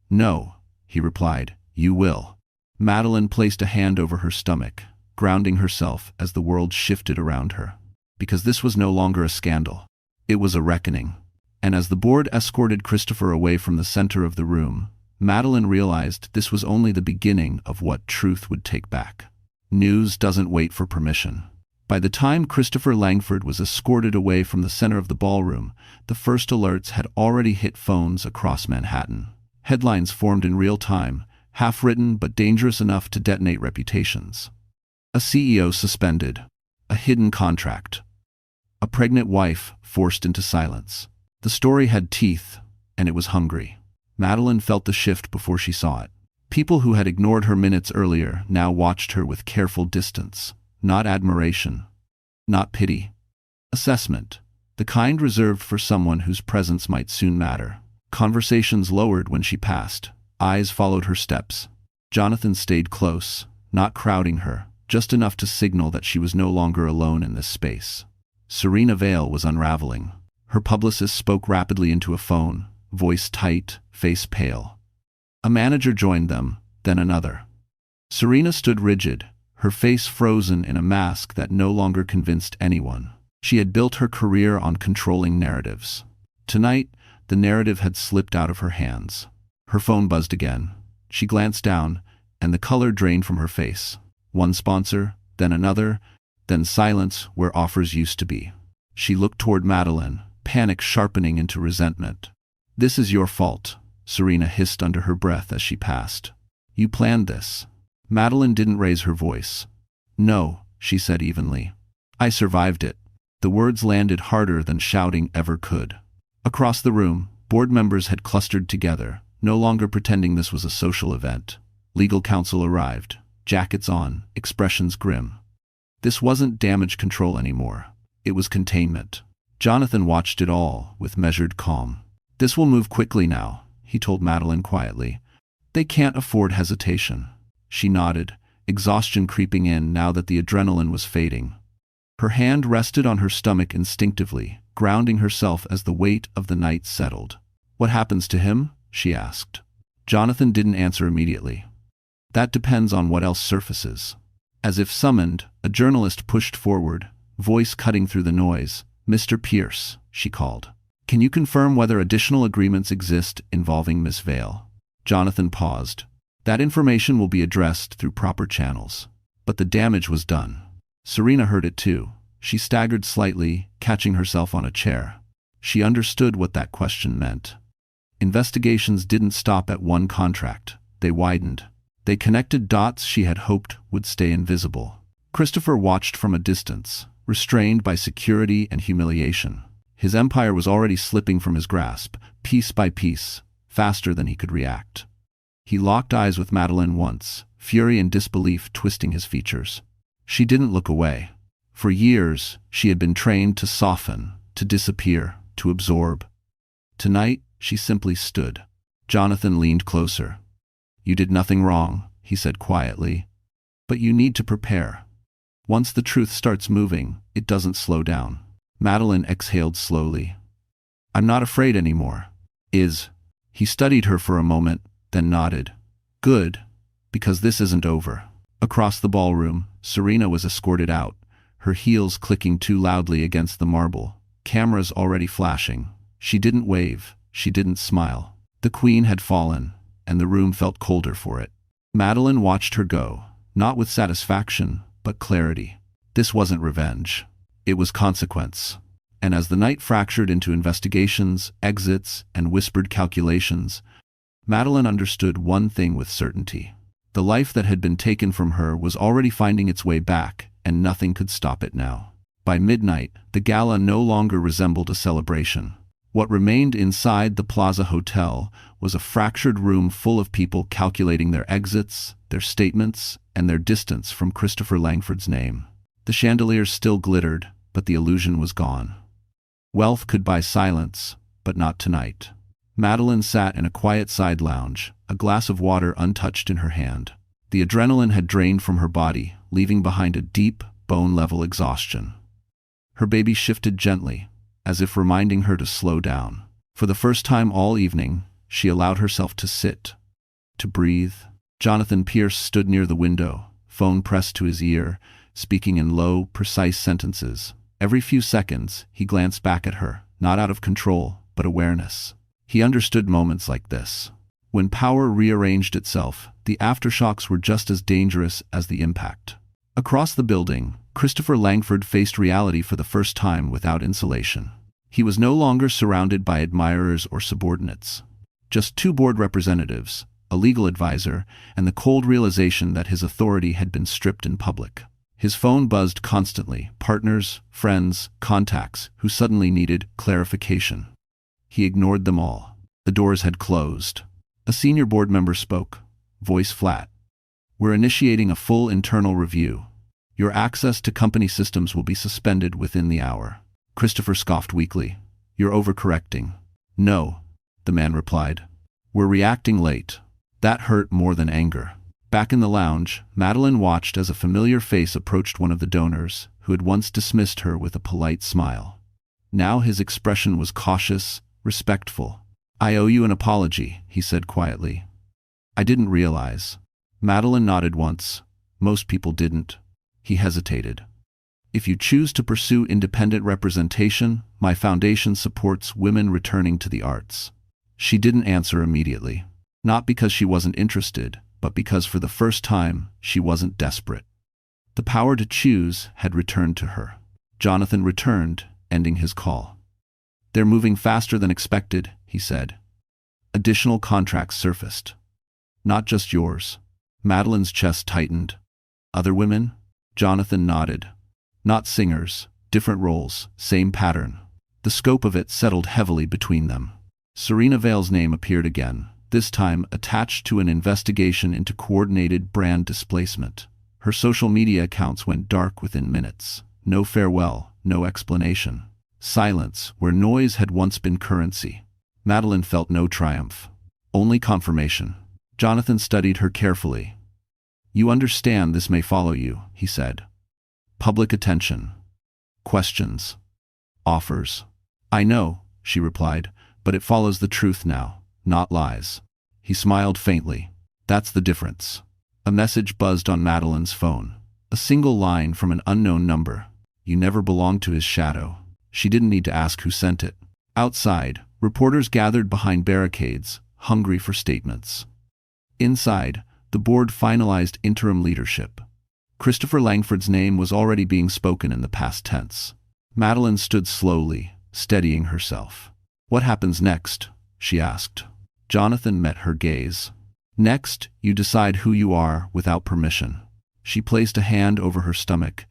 "No," he replied, "you will." Madeline placed a hand over her stomach, grounding herself as the world shifted around her. Because this was no longer a scandal. It was a reckoning. And as the board escorted Christopher away from the center of the room, Madeline realized this was only the beginning of what truth would take back. News doesn't wait for permission. By the time Christopher Langford was escorted away from the center of the ballroom, the first alerts had already hit phones across Manhattan. Headlines formed in real time, half-written but dangerous enough to detonate reputations. A CEO suspended. A hidden contract. A pregnant wife forced into silence. The story had teeth, and it was hungry. Madeline felt the shift before she saw it. People who had ignored her minutes earlier now watched her with careful distance. Not admiration. Not pity. Assessment. The kind reserved for someone whose presence might soon matter. Conversations lowered when she passed. Eyes followed her steps. Jonathan stayed close, not crowding her, just enough to signal that she was no longer alone in this space. Serena Vale was unraveling. Her publicist spoke rapidly into a phone, voice tight, face pale. A manager joined them, then another. Serena stood rigid, her face frozen in a mask that no longer convinced anyone. She had built her career on controlling narratives. Tonight, the narrative had slipped out of her hands. Her phone buzzed again. She glanced down, and the color drained from her face. One sponsor, then another, then silence where offers used to be. She looked toward Madeline, panic sharpening into resentment. "This is your fault," Serena hissed under her breath as she passed. "You planned this." Madeline didn't raise her voice. "No," she said evenly. "I survived it." The words landed harder than shouting ever could. Across the room, board members had clustered together, no longer pretending this was a social event. Legal counsel arrived, jackets on, expressions grim. This wasn't damage control anymore. It was containment. Jonathan watched it all with measured calm. "This will move quickly now," he told Madeline quietly. "They can't afford hesitation." She nodded, exhaustion creeping in now that the adrenaline was fading. Her hand rested on her stomach instinctively, grounding herself as the weight of the night settled. "What happens to him?" she asked. Jonathan didn't answer immediately. "That depends on what else surfaces." As if summoned, a journalist pushed forward, voice cutting through the noise. "Mr. Pierce," she called. "Can you confirm whether additional agreements exist involving Miss Vale?" Jonathan paused. "That information will be addressed through proper channels." But the damage was done. Serena heard it too. She staggered slightly, catching herself on a chair. She understood what that question meant. Investigations didn't stop at one contract. They widened. They connected dots she had hoped would stay invisible. Christopher watched from a distance, restrained by security and humiliation. His empire was already slipping from his grasp, piece by piece, faster than he could react. He locked eyes with Madeline once, fury and disbelief twisting his features. She didn't look away. For years, she had been trained to soften, to disappear, to absorb. Tonight, she simply stood. Jonathan leaned closer. "You did nothing wrong," he said quietly. "But you need to prepare. Once the truth starts moving, it doesn't slow down." Madeline exhaled slowly. "I'm not afraid anymore." He studied her for a moment, then nodded. "Good, because this isn't over." Across the ballroom, Serena was escorted out, her heels clicking too loudly against the marble, cameras already flashing. She didn't wave, she didn't smile. The queen had fallen, and the room felt colder for it. Madeline watched her go, not with satisfaction, but clarity. This wasn't revenge. It was consequence. And as the night fractured into investigations, exits, and whispered calculations, Madeline understood one thing with certainty. The life that had been taken from her was already finding its way back, and nothing could stop it now. By midnight, the gala no longer resembled a celebration. What remained inside the Plaza Hotel was a fractured room full of people calculating their exits, their statements, and their distance from Christopher Langford's name. The chandeliers still glittered, but the illusion was gone. Wealth could buy silence, but not tonight. Madeline sat in a quiet side lounge, a glass of water untouched in her hand. The adrenaline had drained from her body, leaving behind a deep, bone-level exhaustion. Her baby shifted gently, as if reminding her to slow down. For the first time all evening, she allowed herself to sit, to breathe. Jonathan Pierce stood near the window, phone pressed to his ear, speaking in low, precise sentences. Every few seconds, he glanced back at her, not out of control, but awareness. He understood moments like this. When power rearranged itself, the aftershocks were just as dangerous as the impact. Across the building, Christopher Langford faced reality for the first time without insulation. He was no longer surrounded by admirers or subordinates. Just two board representatives, a legal advisor, and the cold realization that his authority had been stripped in public. His phone buzzed constantly, partners, friends, contacts who suddenly needed clarification. He ignored them all. The doors had closed. A senior board member spoke, voice flat. "We're initiating a full internal review. Your access to company systems will be suspended within the hour." Christopher scoffed weakly. "You're overcorrecting." "No," the man replied. "We're reacting late." That hurt more than anger. Back in the lounge, Madeline watched as a familiar face approached one of the donors, who had once dismissed her with a polite smile. Now his expression was cautious, respectful. "I owe you an apology," he said quietly. "I didn't realize." Madeline nodded once. Most people didn't. He hesitated. If you choose to pursue independent representation, my foundation supports women returning to the arts." She didn't answer immediately. Not because she wasn't interested, but because for the first time, she wasn't desperate. The power to choose had returned to her. Jonathan returned, ending his call. "They're moving faster than expected," he said. Additional contracts surfaced. "Not just yours." Madeline's chest tightened. "Other women?" Jonathan nodded. "Not singers, different roles, same pattern." The scope of it settled heavily between them. Serena Vale's name appeared again, this time attached to an investigation into coordinated brand displacement. Her social media accounts went dark within minutes. No farewell, no explanation. Silence, where noise had once been currency. Madeline felt no triumph. Only confirmation. Jonathan studied her carefully. "You understand this may follow you," he said. "Public attention. Questions. Offers." "I know," she replied, "but it follows the truth now, not lies." He smiled faintly. "That's the difference." A message buzzed on Madeline's phone. A single line from an unknown number. You never belonged to his shadow. She didn't need to ask who sent it. Outside, reporters gathered behind barricades, hungry for statements. Inside, the board finalized interim leadership. Christopher Langford's name was already being spoken in the past tense. Madeline stood slowly, steadying herself. "What happens next?" she asked. Jonathan met her gaze. "Next, you decide who you are without permission." She placed a hand over her stomach,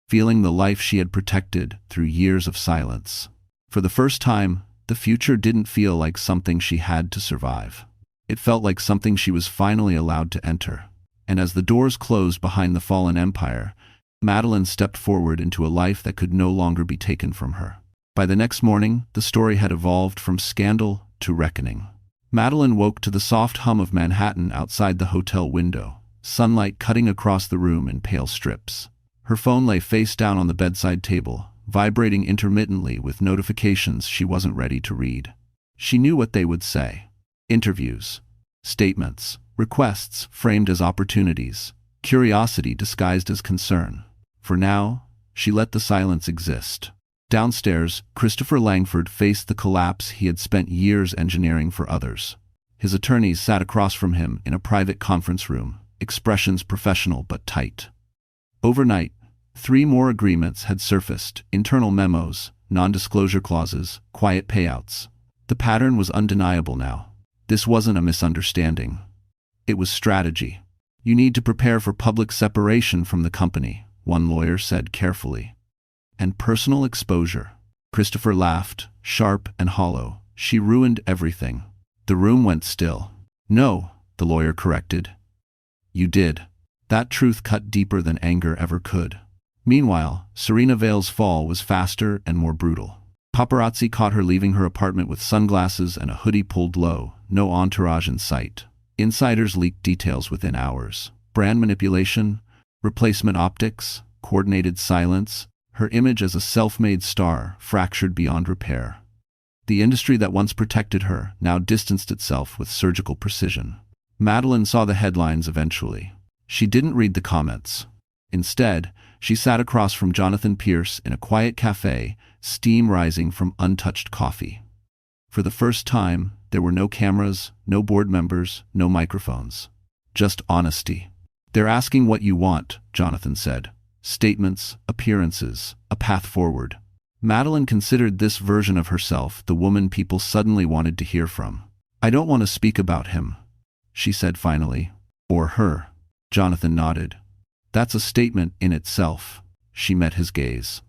feeling the life she had protected through years of silence. For the first time, the future didn't feel like something she had to survive. It felt like something she was finally allowed to enter. And as the doors closed behind the fallen empire, Madeline stepped forward into a life that could no longer be taken from her. By the next morning, the story had evolved from scandal to reckoning. Madeline woke to the soft hum of Manhattan outside the hotel window, sunlight cutting across the room in pale strips. Her phone lay face down on the bedside table, vibrating intermittently with notifications she wasn't ready to read. She knew what they would say. Interviews, statements, requests framed as opportunities, curiosity disguised as concern. For now, she let the silence exist. Downstairs, Christopher Langford faced the collapse he had spent years engineering for others. His attorneys sat across from him in a private conference room, expressions professional but tight. Overnight, 3 more agreements had surfaced: internal memos, non-disclosure clauses, quiet payouts. The pattern was undeniable now. This wasn't a misunderstanding. It was strategy. "You need to prepare for public separation from the company," one lawyer said carefully. "And personal exposure." Christopher laughed, sharp and hollow. "She ruined everything." The room went still. "No," the lawyer corrected. "You did." That truth cut deeper than anger ever could. Meanwhile, Serena Vale's fall was faster and more brutal. Paparazzi caught her leaving her apartment with sunglasses and a hoodie pulled low, no entourage in sight. Insiders leaked details within hours. Brand manipulation, replacement optics, coordinated silence, her image as a self-made star fractured beyond repair. The industry that once protected her now distanced itself with surgical precision. Madeline saw the headlines eventually. She didn't read the comments. Instead, she sat across from Jonathan Pierce in a quiet cafe, steam rising from untouched coffee. For the first time, there were no cameras, no board members, no microphones. Just honesty. "They're asking what you want," Jonathan said. "Statements, appearances, a path forward." Madeline considered this version of herself the woman people suddenly wanted to hear from. "I don't want to speak about him," she said finally. "Or her." Jonathan nodded. "That's a statement in itself." She met his gaze.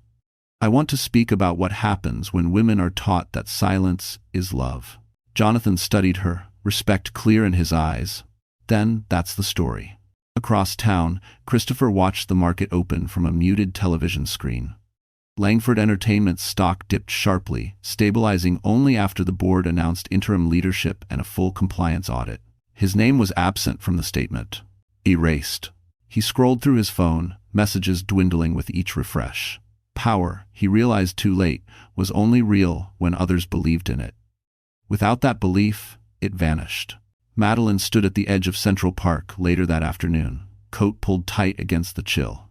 "I want to speak about what happens when women are taught that silence is love." Jonathan studied her, respect clear in his eyes. "Then that's the story." Across town, Christopher watched the market open from a muted television screen. Langford Entertainment's stock dipped sharply, stabilizing only after the board announced interim leadership and a full compliance audit. His name was absent from the statement. Erased. He scrolled through his phone, messages dwindling with each refresh. Power, he realized too late, was only real when others believed in it. Without that belief, it vanished. Madeline stood at the edge of Central Park later that afternoon, coat pulled tight against the chill.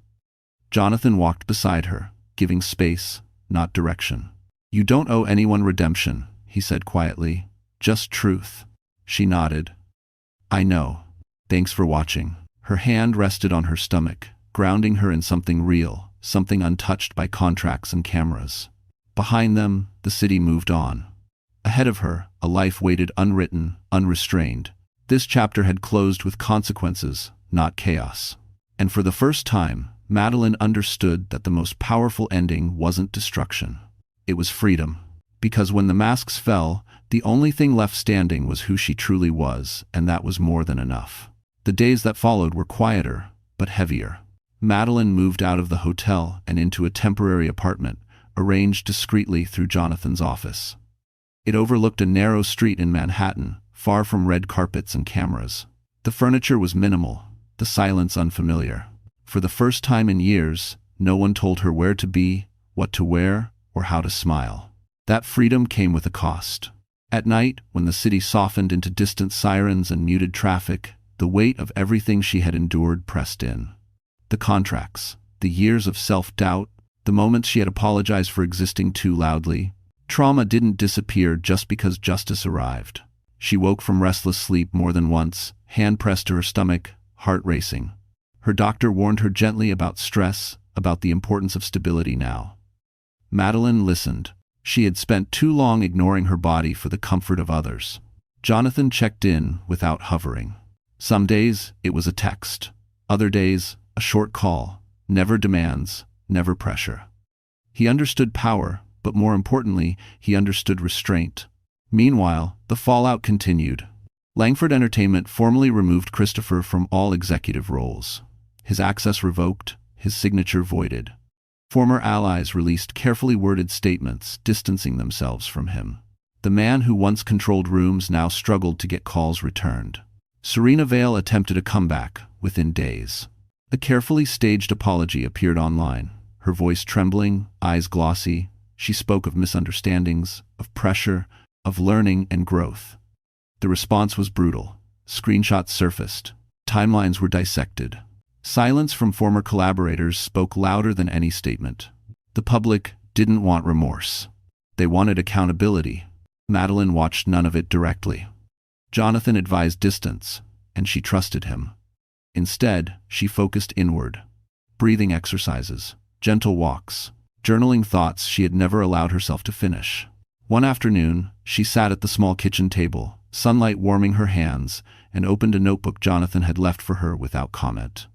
Jonathan walked beside her, giving space, not direction. "You don't owe anyone redemption," he said quietly. "Just truth." She nodded. "I know. Thanks for watching." Her hand rested on her stomach, grounding her in something real, something untouched by contracts and cameras. Behind them, the city moved on. Ahead of her, a life waited unwritten, unrestrained. This chapter had closed with consequences, not chaos. And for the first time, Madeline understood that the most powerful ending wasn't destruction. It was freedom. Because when the masks fell, the only thing left standing was who she truly was, and that was more than enough. The days that followed were quieter, but heavier. Madeline moved out of the hotel and into a temporary apartment, arranged discreetly through Jonathan's office. It overlooked a narrow street in Manhattan, far from red carpets and cameras. The furniture was minimal, the silence unfamiliar. For the first time in years, no one told her where to be, what to wear, or how to smile. That freedom came with a cost. At night, when the city softened into distant sirens and muted traffic, the weight of everything she had endured pressed in. The contracts, the years of self-doubt, the moments she had apologized for existing too loudly. Trauma didn't disappear just because justice arrived. She woke from restless sleep more than once, hand pressed to her stomach, heart racing. Her doctor warned her gently about stress, about the importance of stability now. Madeline listened. She had spent too long ignoring her body for the comfort of others. Jonathan checked in without hovering. Some days, it was a text. Other days, a short call. Never demands, never pressure. He understood power, but more importantly, he understood restraint. Meanwhile, the fallout continued. Langford Entertainment formally removed Christopher from all executive roles. His access revoked, his signature voided. Former allies released carefully worded statements, distancing themselves from him. The man who once controlled rooms now struggled to get calls returned. Serena Vale attempted a comeback within days. A carefully staged apology appeared online, her voice trembling, eyes glossy. She spoke of misunderstandings, of pressure, of learning and growth. The response was brutal. Screenshots surfaced. Timelines were dissected. Silence from former collaborators spoke louder than any statement. The public didn't want remorse. They wanted accountability. Madeline watched none of it directly. Jonathan advised distance, and she trusted him. Instead, she focused inward. Breathing exercises, gentle walks, journaling thoughts she had never allowed herself to finish. One afternoon, she sat at the small kitchen table, sunlight warming her hands, and opened a notebook Jonathan had left for her without comment.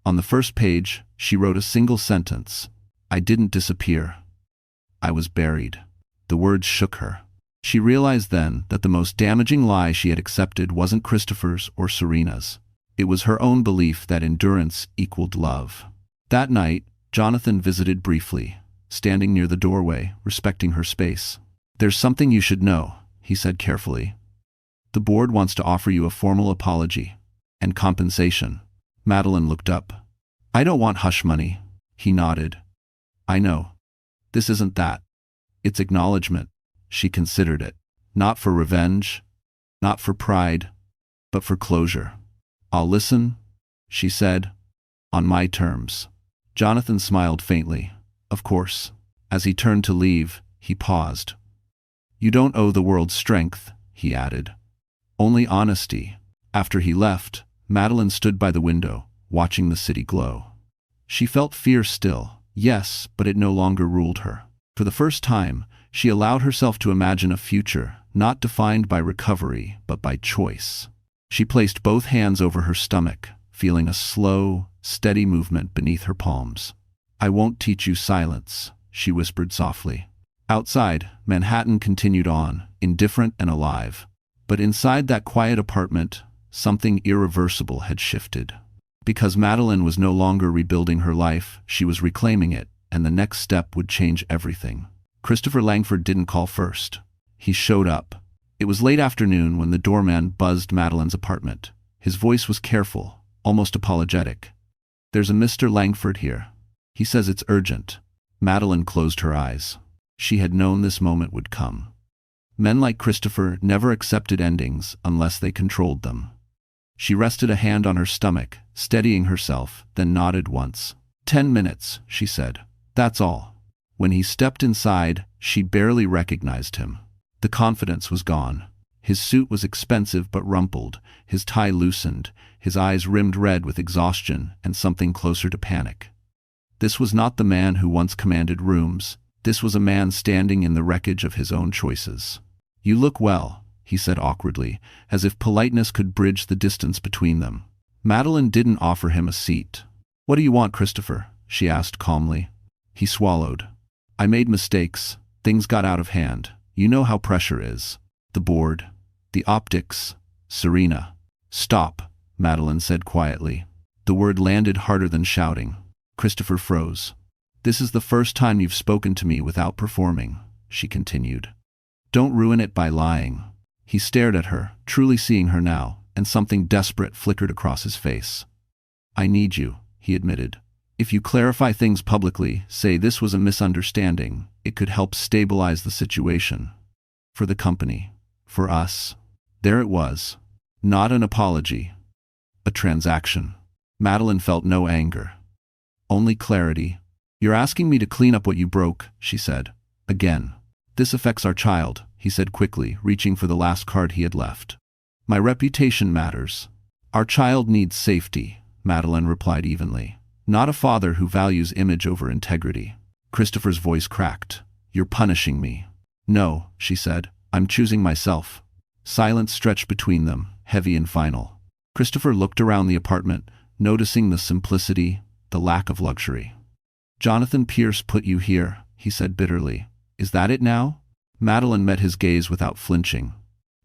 On the first page, she wrote a single sentence. "I didn't disappear. I was buried." The words shook her. She realized then that the most damaging lie she had accepted wasn't Christopher's or Serena's. It was her own belief that endurance equaled love. That night, Jonathan visited briefly, standing near the doorway, respecting her space. "There's something you should know," he said carefully. "The board wants to offer you a formal apology and compensation." Madeline looked up. "I don't want hush money." He nodded. "I know. This isn't that. It's acknowledgement." She considered it. Not for revenge, not for pride, but for closure. "I'll listen," she said, "on my terms." Jonathan smiled faintly. "Of course." As he turned to leave, he paused. "You don't owe the world strength," he added. "Only honesty." After he left, Madeline stood by the window, watching the city glow. She felt fear still, yes, but it no longer ruled her. For the first time, she allowed herself to imagine a future not defined by recovery, but by choice. She placed both hands over her stomach, feeling a slow, steady movement beneath her palms. "I won't teach you silence," she whispered softly. Outside, Manhattan continued on, indifferent and alive. But inside that quiet apartment, something irreversible had shifted. Because Madeline was no longer rebuilding her life, she was reclaiming it, and the next step would change everything. Christopher Langford didn't call first. He showed up. It was late afternoon when the doorman buzzed Madeline's apartment. His voice was careful, almost apologetic. "There's a Mr. Langford here. He says it's urgent." Madeline closed her eyes. She had known this moment would come. Men like Christopher never accepted endings unless they controlled them. She rested a hand on her stomach, steadying herself, then nodded once. 10 minutes, she said. That's all. When he stepped inside, she barely recognized him. The confidence was gone. His suit was expensive but rumpled, his tie loosened, his eyes rimmed red with exhaustion and something closer to panic. This was not the man who once commanded rooms. This was a man standing in the wreckage of his own choices. "You look well," he said awkwardly, as if politeness could bridge the distance between them. Madeline didn't offer him a seat. "What do you want, Christopher?" she asked calmly. He swallowed. "I made mistakes. Things got out of hand. You know how pressure is. The board. The optics. Serena." "Stop," Madeline said quietly. The word landed harder than shouting. Christopher froze. "This is the first time you've spoken to me without performing," she continued. "Don't ruin it by lying." He stared at her, truly seeing her now, and something desperate flickered across his face. "I need you," he admitted. "If you clarify things publicly, say this was a misunderstanding, it could help stabilize the situation. For the company. For us." There it was. Not an apology. A transaction. Madeline felt no anger. Only clarity. "You're asking me to clean up what you broke," she said. "Again. This affects our child," he said quickly, reaching for the last card he had left. "My reputation matters. Our child needs safety," Madeline replied evenly. "Not a father who values image over integrity." Christopher's voice cracked. "You're punishing me." "No," she said. "I'm choosing myself." Silence stretched between them, heavy and final. Christopher looked around the apartment, noticing the simplicity, the lack of luxury. "Jonathan Pierce put you here," he said bitterly. "Is that it now?" Madeline met his gaze without flinching.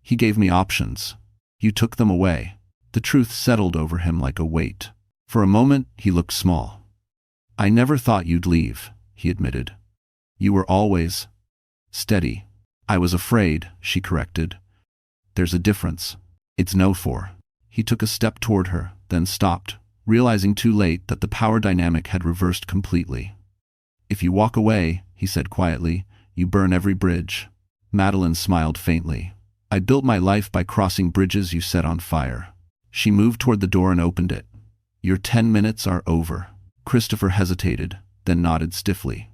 "He gave me options. You took them away." The truth settled over him like a weight. For a moment, he looked small. "I never thought you'd leave," he admitted. "You were always steady." "I was afraid," she corrected. "There's a difference. It's no for." He took a step toward her, then stopped, realizing too late that the power dynamic had reversed completely. "If you walk away," he said quietly, "you burn every bridge." Madeline smiled faintly. "I built my life by crossing bridges you set on fire." She moved toward the door and opened it. "Your 10 minutes are over." Christopher hesitated, then nodded stiffly.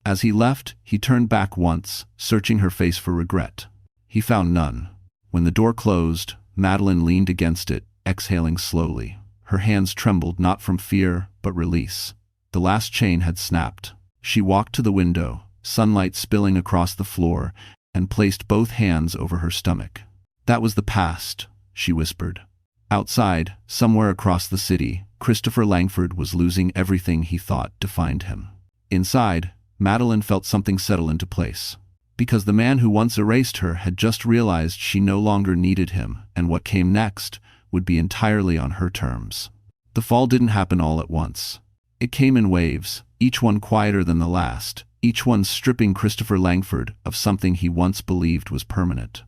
As he left, he turned back once, searching her face for regret. He found none. When the door closed, Madeline leaned against it, exhaling slowly. Her hands trembled not from fear, but release. The last chain had snapped. She walked to the window, sunlight spilling across the floor, and placed both hands over her stomach. "That was the past," she whispered. Outside, somewhere across the city, Christopher Langford was losing everything he thought defined him. Inside, Madeline felt something settle into place. Because the man who once erased her had just realized she no longer needed him, and what came next would be entirely on her terms. The fall didn't happen all at once. It came in waves, each one quieter than the last, each one stripping Christopher Langford of something he once believed was permanent.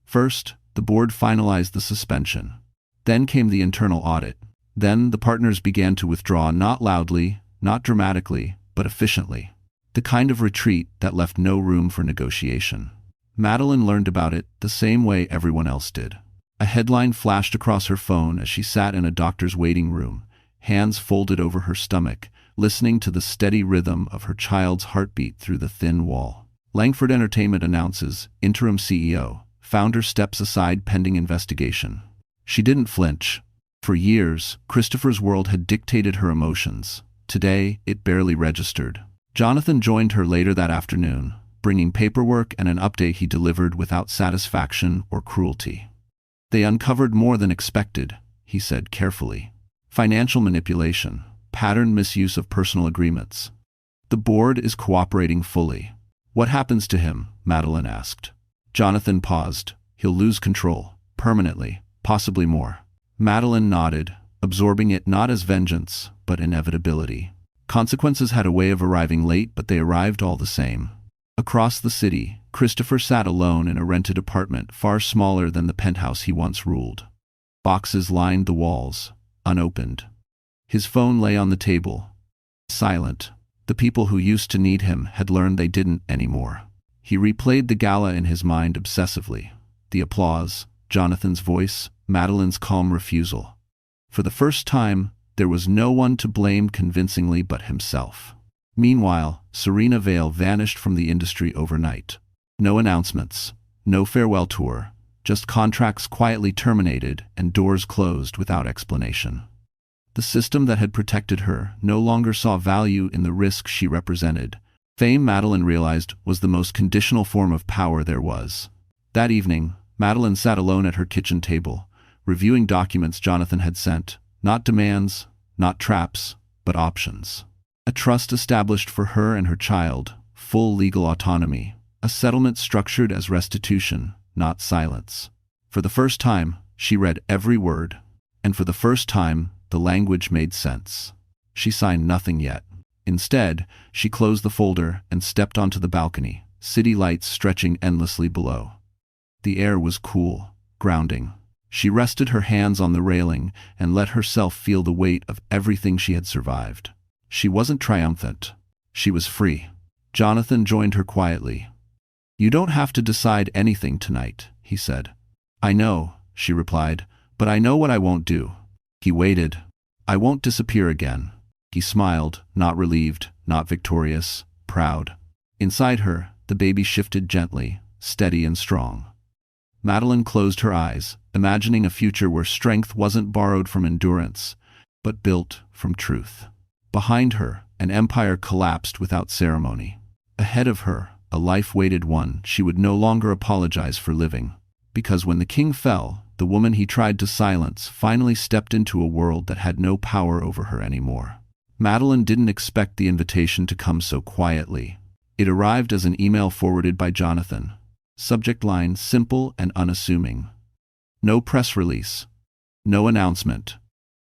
First, the board finalized the suspension. Then came the internal audit. Then the partners began to withdraw, not loudly, not dramatically, but efficiently. The kind of retreat that left no room for negotiation. Madeline learned about it the same way everyone else did. A headline flashed across her phone as she sat in a doctor's waiting room, hands folded over her stomach, listening to the steady rhythm of her child's heartbeat through the thin wall. Langford Entertainment announces, interim CEO, founder steps aside pending investigation. She didn't flinch. For years, Christopher's world had dictated her emotions. Today, it barely registered. Jonathan joined her later that afternoon, bringing paperwork and an update he delivered without satisfaction or cruelty. "They uncovered more than expected," he said carefully. "Financial manipulation, pattern misuse of personal agreements. The board is cooperating fully." "What happens to him?" Madeline asked. Jonathan paused. "He'll lose control, permanently, possibly more." Madeline nodded, absorbing it not as vengeance, but inevitability. Consequences had a way of arriving late, but they arrived all the same. Across the city, Christopher sat alone in a rented apartment far smaller than the penthouse he once ruled. Boxes lined the walls, unopened. His phone lay on the table, silent. The people who used to need him had learned they didn't anymore. He replayed the gala in his mind obsessively. The applause, Jonathan's voice, Madeline's calm refusal. For the first time, There was no one to blame convincingly but himself. Meanwhile, Serena Vale vanished from the industry overnight. No announcements, no farewell tour, just contracts quietly terminated and doors closed without explanation. The system that had protected her no longer saw value in the risk she represented. Fame, Madeline realized, was the most conditional form of power there was. That evening, Madeline sat alone at her kitchen table, reviewing documents Jonathan had sent, not demands, not traps, but options. A trust established for her and her child, full legal autonomy, a settlement structured as restitution, not silence. For the first time, she read every word, and for the first time, the language made sense. She signed nothing yet. Instead, she closed the folder and stepped onto the balcony, city lights stretching endlessly below. The air was cool, grounding. She rested her hands on the railing and let herself feel the weight of everything she had survived. She wasn't triumphant. She was free. Jonathan joined her quietly. "You don't have to decide anything tonight," he said. "I know," she replied, "but I know what I won't do." He waited. "I won't disappear again." He smiled, not relieved, not victorious, proud. Inside her, the baby shifted gently, steady and strong. Madeline closed her eyes, imagining a future where strength wasn't borrowed from endurance, but built from truth. Behind her, an empire collapsed without ceremony. Ahead of her, a life waited one she would no longer apologize for living. Because when the king fell, the woman he tried to silence finally stepped into a world that had no power over her anymore. Madeline didn't expect the invitation to come so quietly. It arrived as an email forwarded by Jonathan. Subject line simple and unassuming. No press release. No announcement.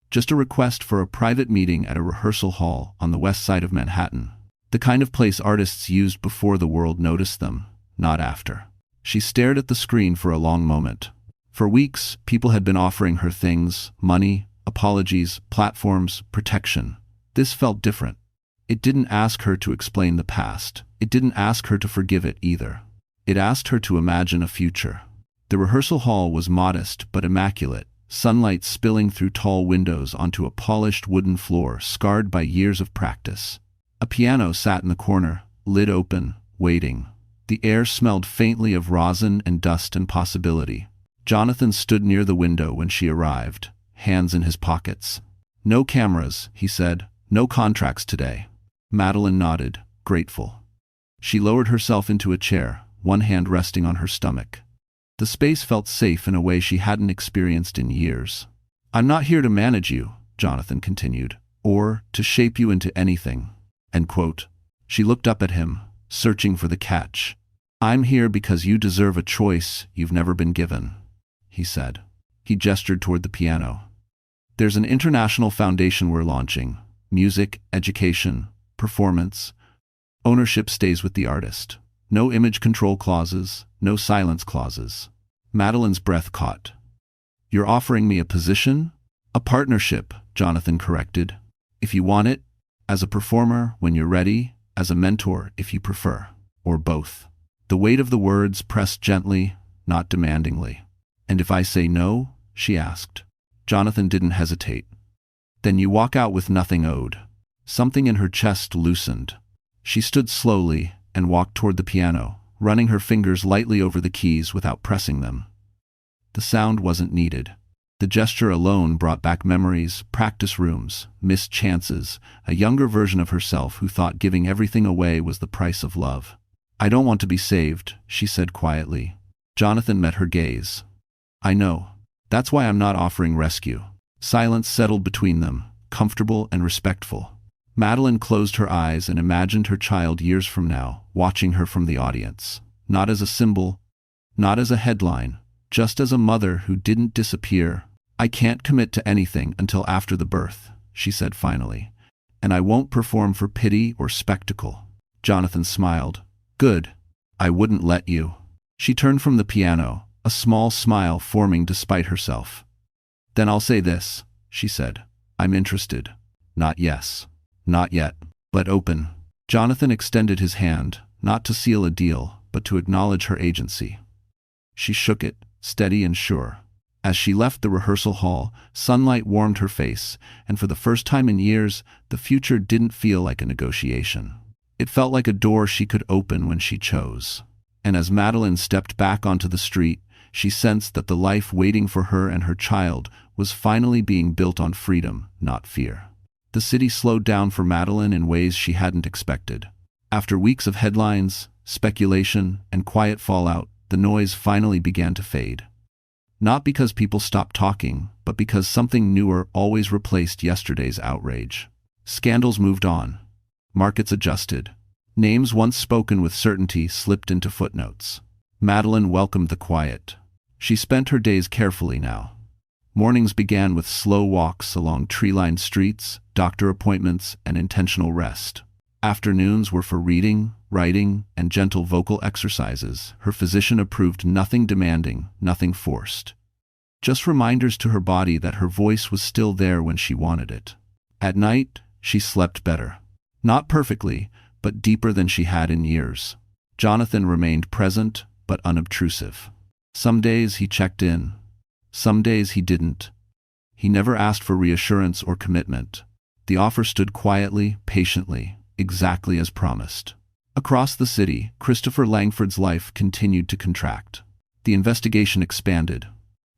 Just a request for a private meeting at a rehearsal hall on the west side of Manhattan. The kind of place artists used before the world noticed them, not after. She stared at the screen for a long moment. For weeks, people had been offering her things, money, apologies, platforms, protection. This felt different. It didn't ask her to explain the past. It didn't ask her to forgive it either. It asked her to imagine a future. The rehearsal hall was modest but immaculate, sunlight spilling through tall windows onto a polished wooden floor scarred by years of practice. A piano sat in the corner, lid open, waiting. The air smelled faintly of rosin and dust and possibility. Jonathan stood near the window when she arrived, hands in his pockets. "No cameras," he said. "No contracts today." Madeline nodded, grateful. She lowered herself into a chair, one hand resting on her stomach. The space felt safe in a way she hadn't experienced in years. "I'm not here to manage you," Jonathan continued, "or to shape you into anything." End quote. She looked up at him, searching for the catch. "I'm here because you deserve a choice you've never been given," he said. He gestured toward the piano. "There's an international foundation we're launching. Music, education, performance. Ownership stays with the artist. No image control clauses, no silence clauses." Madeline's breath caught. "You're offering me a position?" "A partnership," Jonathan corrected. "If you want it, as a performer when you're ready, as a mentor if you prefer, or both." The weight of the words pressed gently, not demandingly. "And if I say no?" she asked. Jonathan didn't hesitate. "Then you walk out with nothing owed." Something in her chest loosened. She stood slowly and walked toward the piano, running her fingers lightly over the keys without pressing them. The sound wasn't needed. The gesture alone brought back memories, practice rooms, missed chances, a younger version of herself who thought giving everything away was the price of love. "I don't want to be saved," she said quietly. Jonathan met her gaze. "I know. That's why I'm not offering rescue." Silence settled between them, comfortable and respectful. Madeline closed her eyes and imagined her child years from now, watching her from the audience. Not as a symbol, not as a headline, just as a mother who didn't disappear. "I can't commit to anything until after the birth," she said finally. "And I won't perform for pity or spectacle." Jonathan smiled. "Good. I wouldn't let you." She turned from the piano, a small smile forming despite herself. "Then I'll say this," she said. "I'm interested. Not yes. Not yet. But open." Jonathan extended his hand, not to seal a deal, but to acknowledge her agency. She shook it, steady and sure. As she left the rehearsal hall, sunlight warmed her face, and for the first time in years, the future didn't feel like a negotiation. It felt like a door she could open when she chose. And as Madeline stepped back onto the street, she sensed that the life waiting for her and her child was finally being built on freedom, not fear. The city slowed down for Madeline in ways she hadn't expected. After weeks of headlines, speculation, and quiet fallout, the noise finally began to fade. Not because people stopped talking, but because something newer always replaced yesterday's outrage. Scandals moved on. Markets adjusted. Names once spoken with certainty slipped into footnotes. Madeline welcomed the quiet. She spent her days carefully now. Mornings began with slow walks along tree-lined streets, doctor appointments, and intentional rest. Afternoons were for reading, writing, and gentle vocal exercises. Her physician approved nothing demanding, nothing forced. Just reminders to her body that her voice was still there when she wanted it. At night, she slept better. Not perfectly, but deeper than she had in years. Jonathan remained present, but unobtrusive. Some days he checked in. Some days he didn't. He never asked for reassurance or commitment. The offer stood quietly, patiently, exactly as promised. Across the city, Christopher Langford's life continued to contract. The investigation expanded.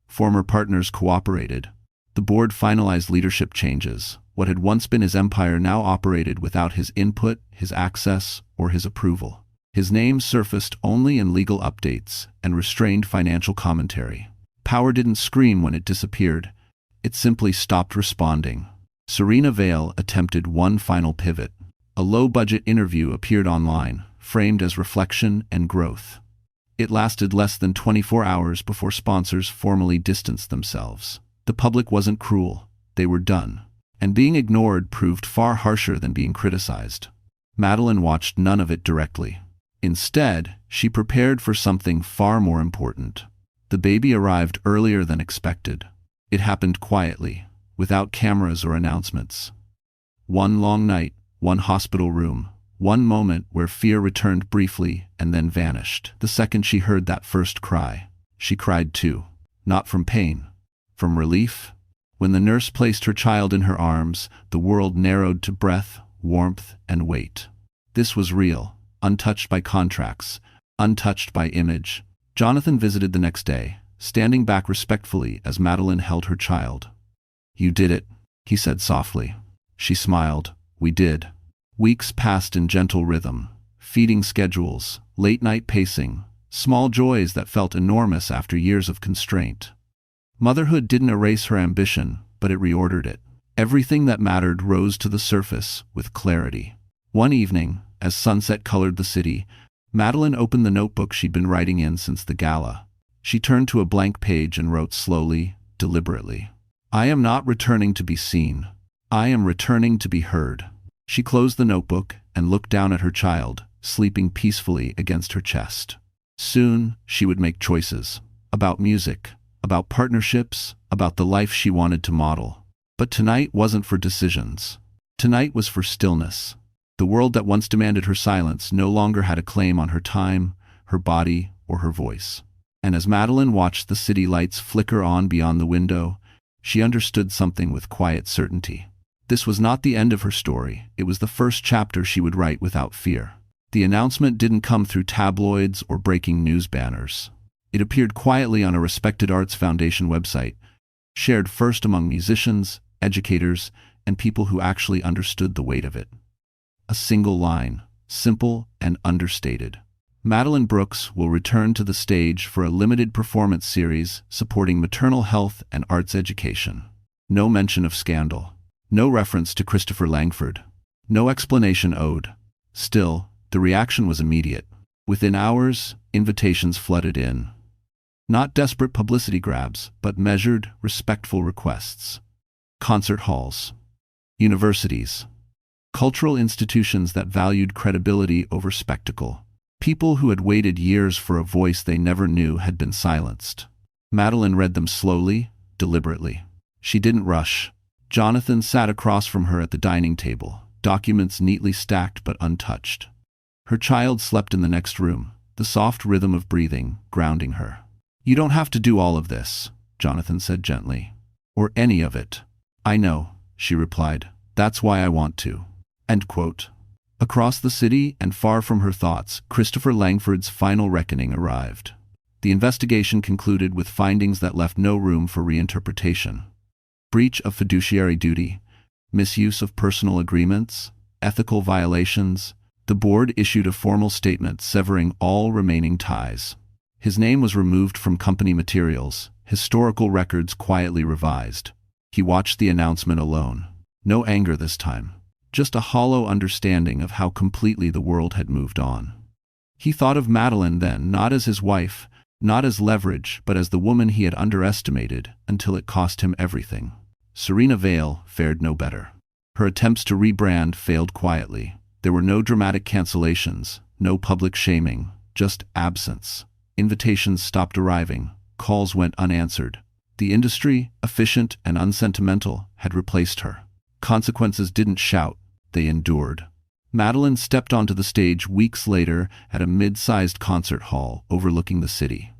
Former partners cooperated. The board finalized leadership changes. What had once been his empire now operated without his input, his access, or his approval. His name surfaced only in legal updates and restrained financial commentary. Power didn't scream when it disappeared. It simply stopped responding. Serena Vale attempted one final pivot. A low-budget interview appeared online, framed as reflection and growth. It lasted less than 24 hours before sponsors formally distanced themselves. The public wasn't cruel. They were done. And being ignored proved far harsher than being criticized. Madeline watched none of it directly. Instead, she prepared for something far more important. The baby arrived earlier than expected. It happened quietly, without cameras or announcements. One long night, one hospital room, one moment where fear returned briefly and then vanished. The second she heard that first cry, she cried too. Not from pain, from relief. When the nurse placed her child in her arms, the world narrowed to breath, warmth, and weight. This was real, untouched by contracts, untouched by image. Jonathan visited the next day, standing back respectfully as Madeline held her child. "You did it," he said softly. She smiled. "We did." Weeks passed in gentle rhythm. Feeding schedules, late-night pacing, small joys that felt enormous after years of constraint. Motherhood didn't erase her ambition, but it reordered it. Everything that mattered rose to the surface with clarity. One evening, as sunset colored the city, Madeline opened the notebook she'd been writing in since the gala. She turned to a blank page and wrote slowly, deliberately. "I am not returning to be seen. I am returning to be heard." She closed the notebook and looked down at her child, sleeping peacefully against her chest. Soon, she would make choices. About music, about partnerships, about the life she wanted to model. But tonight wasn't for decisions. Tonight was for stillness. The world that once demanded her silence no longer had a claim on her time, her body, or her voice. And as Madeline watched the city lights flicker on beyond the window, she understood something with quiet certainty. This was not the end of her story. It was the first chapter she would write without fear. The announcement didn't come through tabloids or breaking news banners. It appeared quietly on a respected Arts Foundation website, shared first among musicians, educators, and people who actually understood the weight of it. A single line, simple and understated. Madeline Brooks will return to the stage for a limited performance series supporting maternal health and arts education. No mention of scandal. No reference to Christopher Langford. No explanation owed. Still, the reaction was immediate. Within hours, invitations flooded in. Not desperate publicity grabs, but measured, respectful requests. Concert halls. Universities. Cultural institutions that valued credibility over spectacle. People who had waited years for a voice they never knew had been silenced. Madeline read them slowly, deliberately. She didn't rush. Jonathan sat across from her at the dining table, documents neatly stacked but untouched. Her child slept in the next room, the soft rhythm of breathing grounding her. "You don't have to do all of this," Jonathan said gently. Or any of it. I know, she replied. That's why I want to. End quote. Across the city and far from her thoughts, Christopher Langford's final reckoning arrived. The investigation concluded with findings that left no room for reinterpretation. Breach of fiduciary duty, misuse of personal agreements, ethical violations. The board issued a formal statement severing all remaining ties. His name was removed from company materials, historical records quietly revised. He watched the announcement alone. No anger this time. Just a hollow understanding of how completely the world had moved on. He thought of Madeline then, not as his wife, not as leverage, but as the woman he had underestimated until it cost him everything. Serena Vale fared no better. Her attempts to rebrand failed quietly. There were no dramatic cancellations, no public shaming, just absence. Invitations stopped arriving, calls went unanswered. The industry, efficient and unsentimental, had replaced her. Consequences didn't shout, they endured. Madeline stepped onto the stage weeks later at a mid-sized concert hall overlooking the city.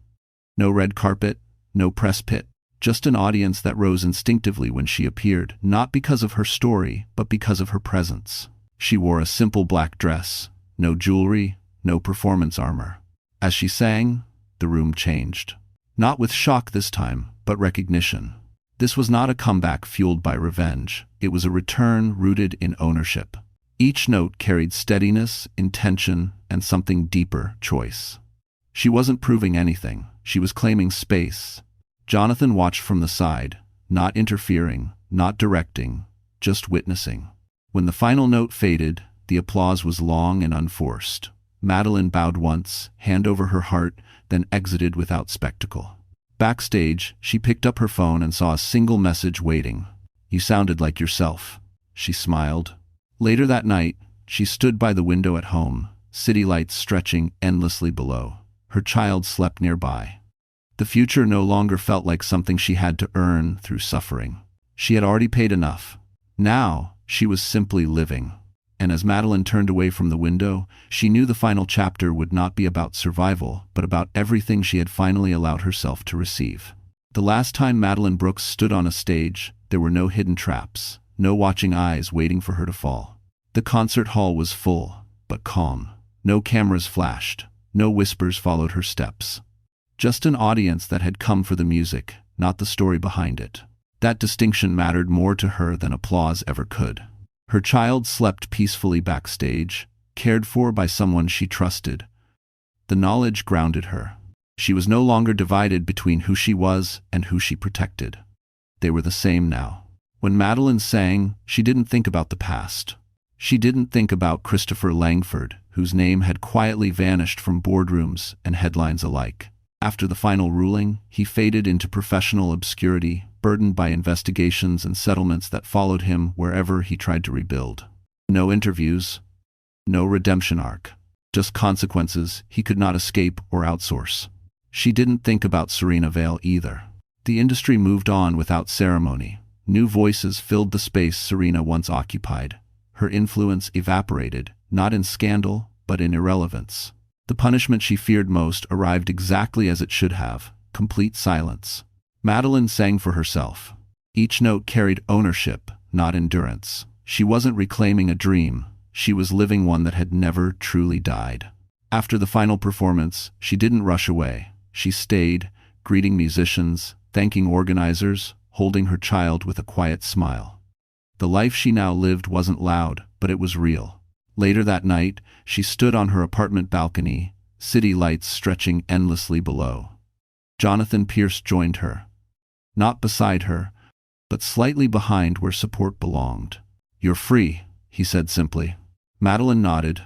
No red carpet, no press pit, just an audience that rose instinctively when she appeared, not because of her story, but because of her presence. She wore a simple black dress, no jewelry, no performance armor. As she sang, the room changed. Not with shock this time, but recognition. This was not a comeback fueled by revenge. It was a return rooted in ownership. Each note carried steadiness, intention, and something deeper, choice. She wasn't proving anything. She was claiming space. Jonathan watched from the side, not interfering, not directing, just witnessing. When the final note faded, the applause was long and unforced. Madeline bowed once, hand over her heart, then exited without spectacle. Backstage, she picked up her phone and saw a single message waiting. "You sounded like yourself." She smiled. Later that night, she stood by the window at home, city lights stretching endlessly below. Her child slept nearby. The future no longer felt like something she had to earn through suffering. She had already paid enough. Now, she was simply living. And as Madeline turned away from the window, she knew the final chapter would not be about survival, but about everything she had finally allowed herself to receive. The last time Madeline Brooks stood on a stage, there were no hidden traps, no watching eyes waiting for her to fall. The concert hall was full, but calm. No cameras flashed, no whispers followed her steps. Just an audience that had come for the music, not the story behind it. That distinction mattered more to her than applause ever could. Her child slept peacefully backstage, cared for by someone she trusted. The knowledge grounded her. She was no longer divided between who she was and who she protected. They were the same now. When Madeline sang, she didn't think about the past. She didn't think about Christopher Langford, whose name had quietly vanished from boardrooms and headlines alike. After the final ruling, he faded into professional obscurity, burdened by investigations and settlements that followed him wherever he tried to rebuild. No interviews, no redemption arc, just consequences he could not escape or outsource. She didn't think about Serena Vale either. The industry moved on without ceremony. New voices filled the space Serena once occupied. Her influence evaporated, not in scandal, but in irrelevance. The punishment she feared most arrived exactly as it should have: complete silence. Madeline sang for herself. Each note carried ownership, not endurance. She wasn't reclaiming a dream. She was living one that had never truly died. After the final performance, she didn't rush away. She stayed, greeting musicians, thanking organizers, holding her child with a quiet smile. The life she now lived wasn't loud, but it was real. Later that night, she stood on her apartment balcony, city lights stretching endlessly below. Jonathan Pierce joined her. Not beside her, but slightly behind where support belonged. "You're free," he said simply. Madeline nodded.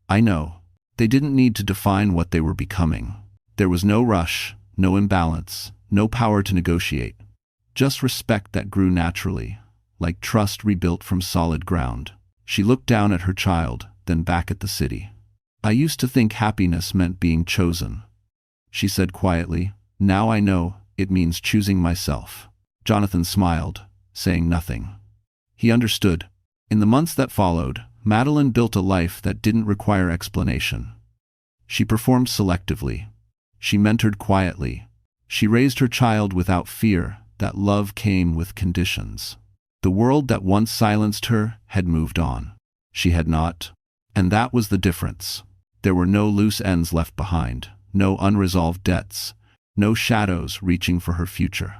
"I know." They didn't need to define what they were becoming. There was no rush, no imbalance, no power to negotiate. Just respect that grew naturally, like trust rebuilt from solid ground. She looked down at her child, then back at the city. "I used to think happiness meant being chosen," she said quietly. "Now I know it means choosing myself." Jonathan smiled, saying nothing. He understood. In the months that followed, Madeline built a life that didn't require explanation. She performed selectively. She mentored quietly. She raised her child without fear that love came with conditions. The world that once silenced her had moved on. She had not. And that was the difference. There were no loose ends left behind, no unresolved debts, no shadows reaching for her future.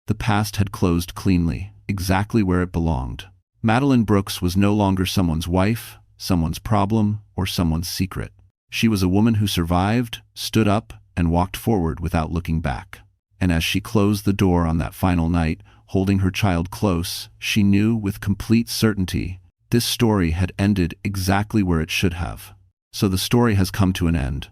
The past had closed cleanly, exactly where it belonged. Madeline Brooks was no longer someone's wife, someone's problem, or someone's secret. She was a woman who survived, stood up, and walked forward without looking back. And as she closed the door on that final night, holding her child close, she knew with complete certainty this story had ended exactly where it should have. So the story has come to an end.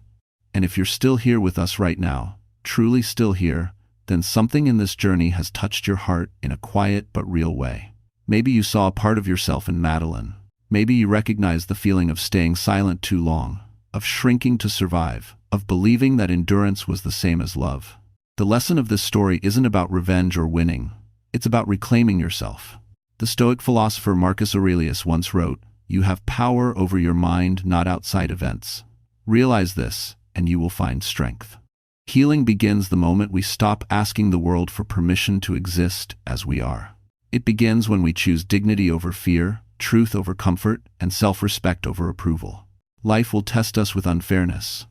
And if you're still here with us right now, truly still here, then something in this journey has touched your heart in a quiet but real way. Maybe you saw a part of yourself in Madeline. Maybe you recognized the feeling of staying silent too long, of shrinking to survive, of believing that endurance was the same as love. The lesson of this story isn't about revenge or winning. It's about reclaiming yourself. The Stoic philosopher Marcus Aurelius once wrote, "You have power over your mind, not outside events. Realize this, and you will find strength." Healing begins the moment we stop asking the world for permission to exist as we are. It begins when we choose dignity over fear, truth over comfort, and self-respect over approval. Life will test us with unfairness,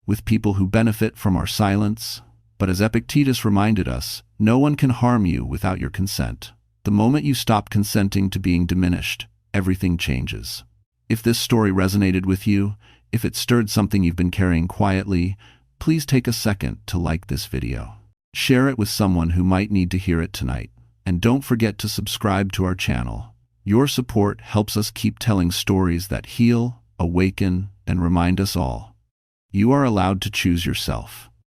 with people who benefit from our silence. But as Epictetus reminded us, no one can harm you without your consent. The moment you stop consenting to being diminished, everything changes. If this story resonated with you, if it stirred something you've been carrying quietly, please take a second to like this video. Share it with someone who might need to hear it tonight. And don't forget to subscribe to our channel. Your support helps us keep telling stories that heal, awaken, and remind us all. You are allowed to choose yourself.